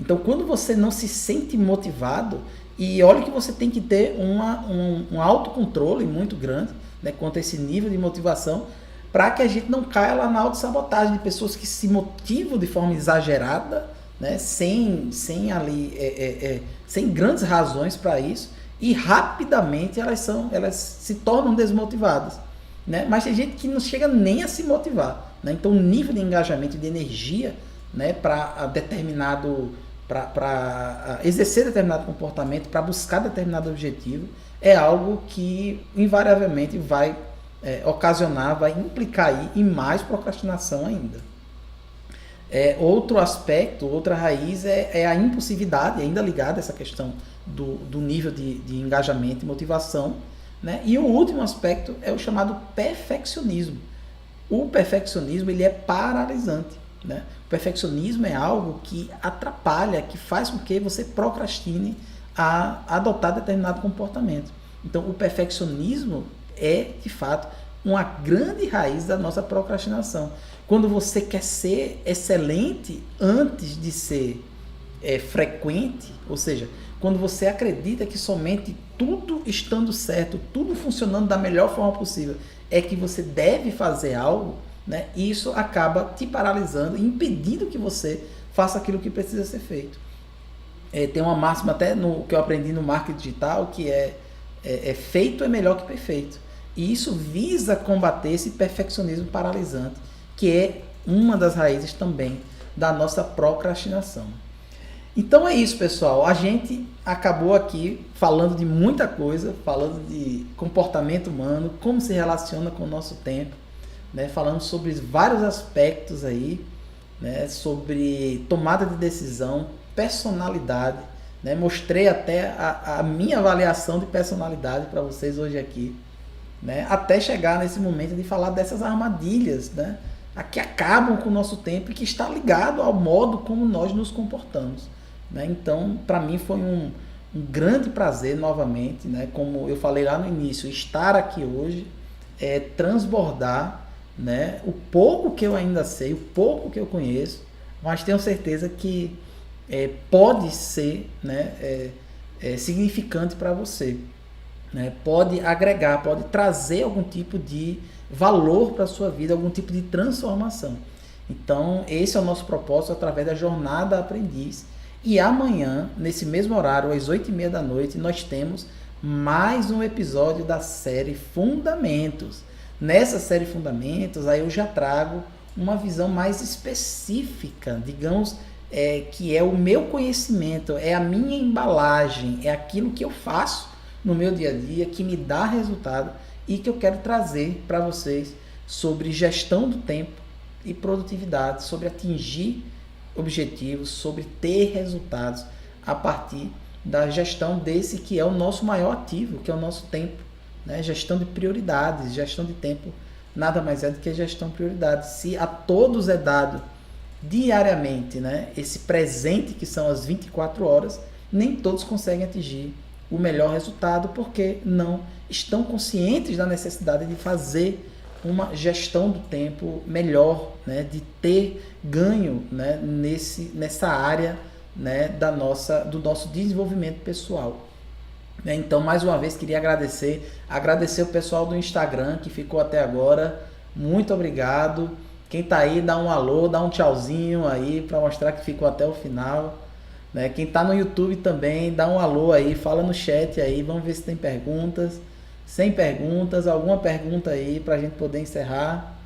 Então, quando você não se sente motivado, e olha que você tem que ter um autocontrole muito grande, né, quanto a esse nível de motivação, para que a gente não caia lá na autossabotagem de pessoas que se motivam de forma exagerada, né, sem grandes razões para isso, e rapidamente elas se tornam desmotivadas. Né? Mas tem gente que não chega nem a se motivar. Né? Então, o nível de engajamento, de energia, né, para exercer determinado comportamento, para buscar determinado objetivo, é algo que invariavelmente vai ocasionar, vai implicar aí em mais procrastinação ainda. Outro aspecto, outra raiz é a impulsividade, ainda ligada a essa questão do nível de engajamento e motivação. Né? E o último aspecto é o chamado perfeccionismo. O perfeccionismo ele é paralisante. Né? O perfeccionismo é algo que atrapalha, que faz com que você procrastine a adotar determinado comportamento. Então, o perfeccionismo é, de fato, uma grande raiz da nossa procrastinação. Quando você quer ser excelente antes de ser frequente, ou seja, quando você acredita que somente tudo estando certo, tudo funcionando da melhor forma possível, é que você deve fazer algo, né? Isso acaba te paralisando, impedindo que você faça aquilo que precisa ser feito. Tem uma máxima até que eu aprendi no marketing digital, que feito é melhor que perfeito. E isso visa combater esse perfeccionismo paralisante, que é uma das raízes também da nossa procrastinação. Então é isso, pessoal. A gente acabou aqui falando de muita coisa, falando de comportamento humano, como se relaciona com o nosso tempo, né? Falando sobre vários aspectos aí, né? Sobre tomada de decisão, personalidade, né? Mostrei até a minha avaliação de personalidade para vocês hoje aqui, né? Até chegar nesse momento de falar dessas armadilhas, né? Que acabam com o nosso tempo e que está ligado ao modo como nós nos comportamos. Né? Então, para mim foi um grande prazer novamente, né? Como eu falei lá no início, estar aqui hoje, transbordar, né? O pouco que eu ainda sei, o pouco que eu conheço, mas tenho certeza que pode ser, né? Significante para você. Né? Pode agregar, pode trazer algum tipo de valor para a sua vida, algum tipo de transformação. Então, esse é o nosso propósito através da Jornada Aprendiz. E amanhã, nesse mesmo horário, às 8h30 da noite, nós temos mais um episódio da série Fundamentos. Nessa série Fundamentos, aí eu já trago uma visão mais específica, digamos, que é o meu conhecimento, é a minha embalagem, é aquilo que eu faço no meu dia a dia, que me dá resultado e que eu quero trazer para vocês sobre gestão do tempo e produtividade, sobre atingir objetivos, sobre ter resultados a partir da gestão desse que é o nosso maior ativo, que é o nosso tempo. Né? Gestão de prioridades, gestão de tempo nada mais é do que gestão de prioridades. Se a todos é dado diariamente, né, esse presente que são as 24 horas, nem todos conseguem atingir o melhor resultado porque não estão conscientes da necessidade de fazer uma gestão do tempo melhor, né, de ter ganho, né, nessa área, né, do nosso desenvolvimento pessoal. Então, mais uma vez, queria agradecer o pessoal do Instagram que ficou até agora. Muito obrigado. Quem está aí, dá um alô, dá um tchauzinho aí para mostrar que ficou até o final. Né? Quem está no YouTube também, dá um alô aí, fala no chat aí, vamos ver se tem perguntas. Sem perguntas, alguma pergunta aí para a gente poder encerrar.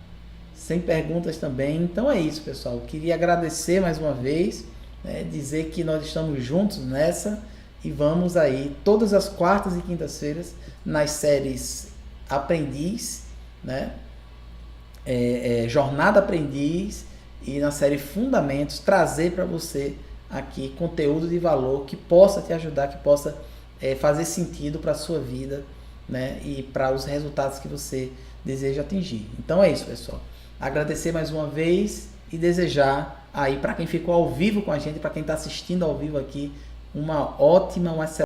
Sem perguntas também. Então é isso, pessoal. Queria agradecer mais uma vez, né? Dizer que nós estamos juntos nessa e vamos aí todas as quartas e quintas-feiras nas séries Aprendiz, né? Jornada Aprendiz e na série Fundamentos, trazer para você aqui conteúdo de valor que possa te ajudar, que possa fazer sentido para a sua vida, né? E para os resultados que você deseja atingir. Então é isso, pessoal. Agradecer mais uma vez e desejar aí para quem ficou ao vivo com a gente, para quem está assistindo ao vivo aqui, uma excelente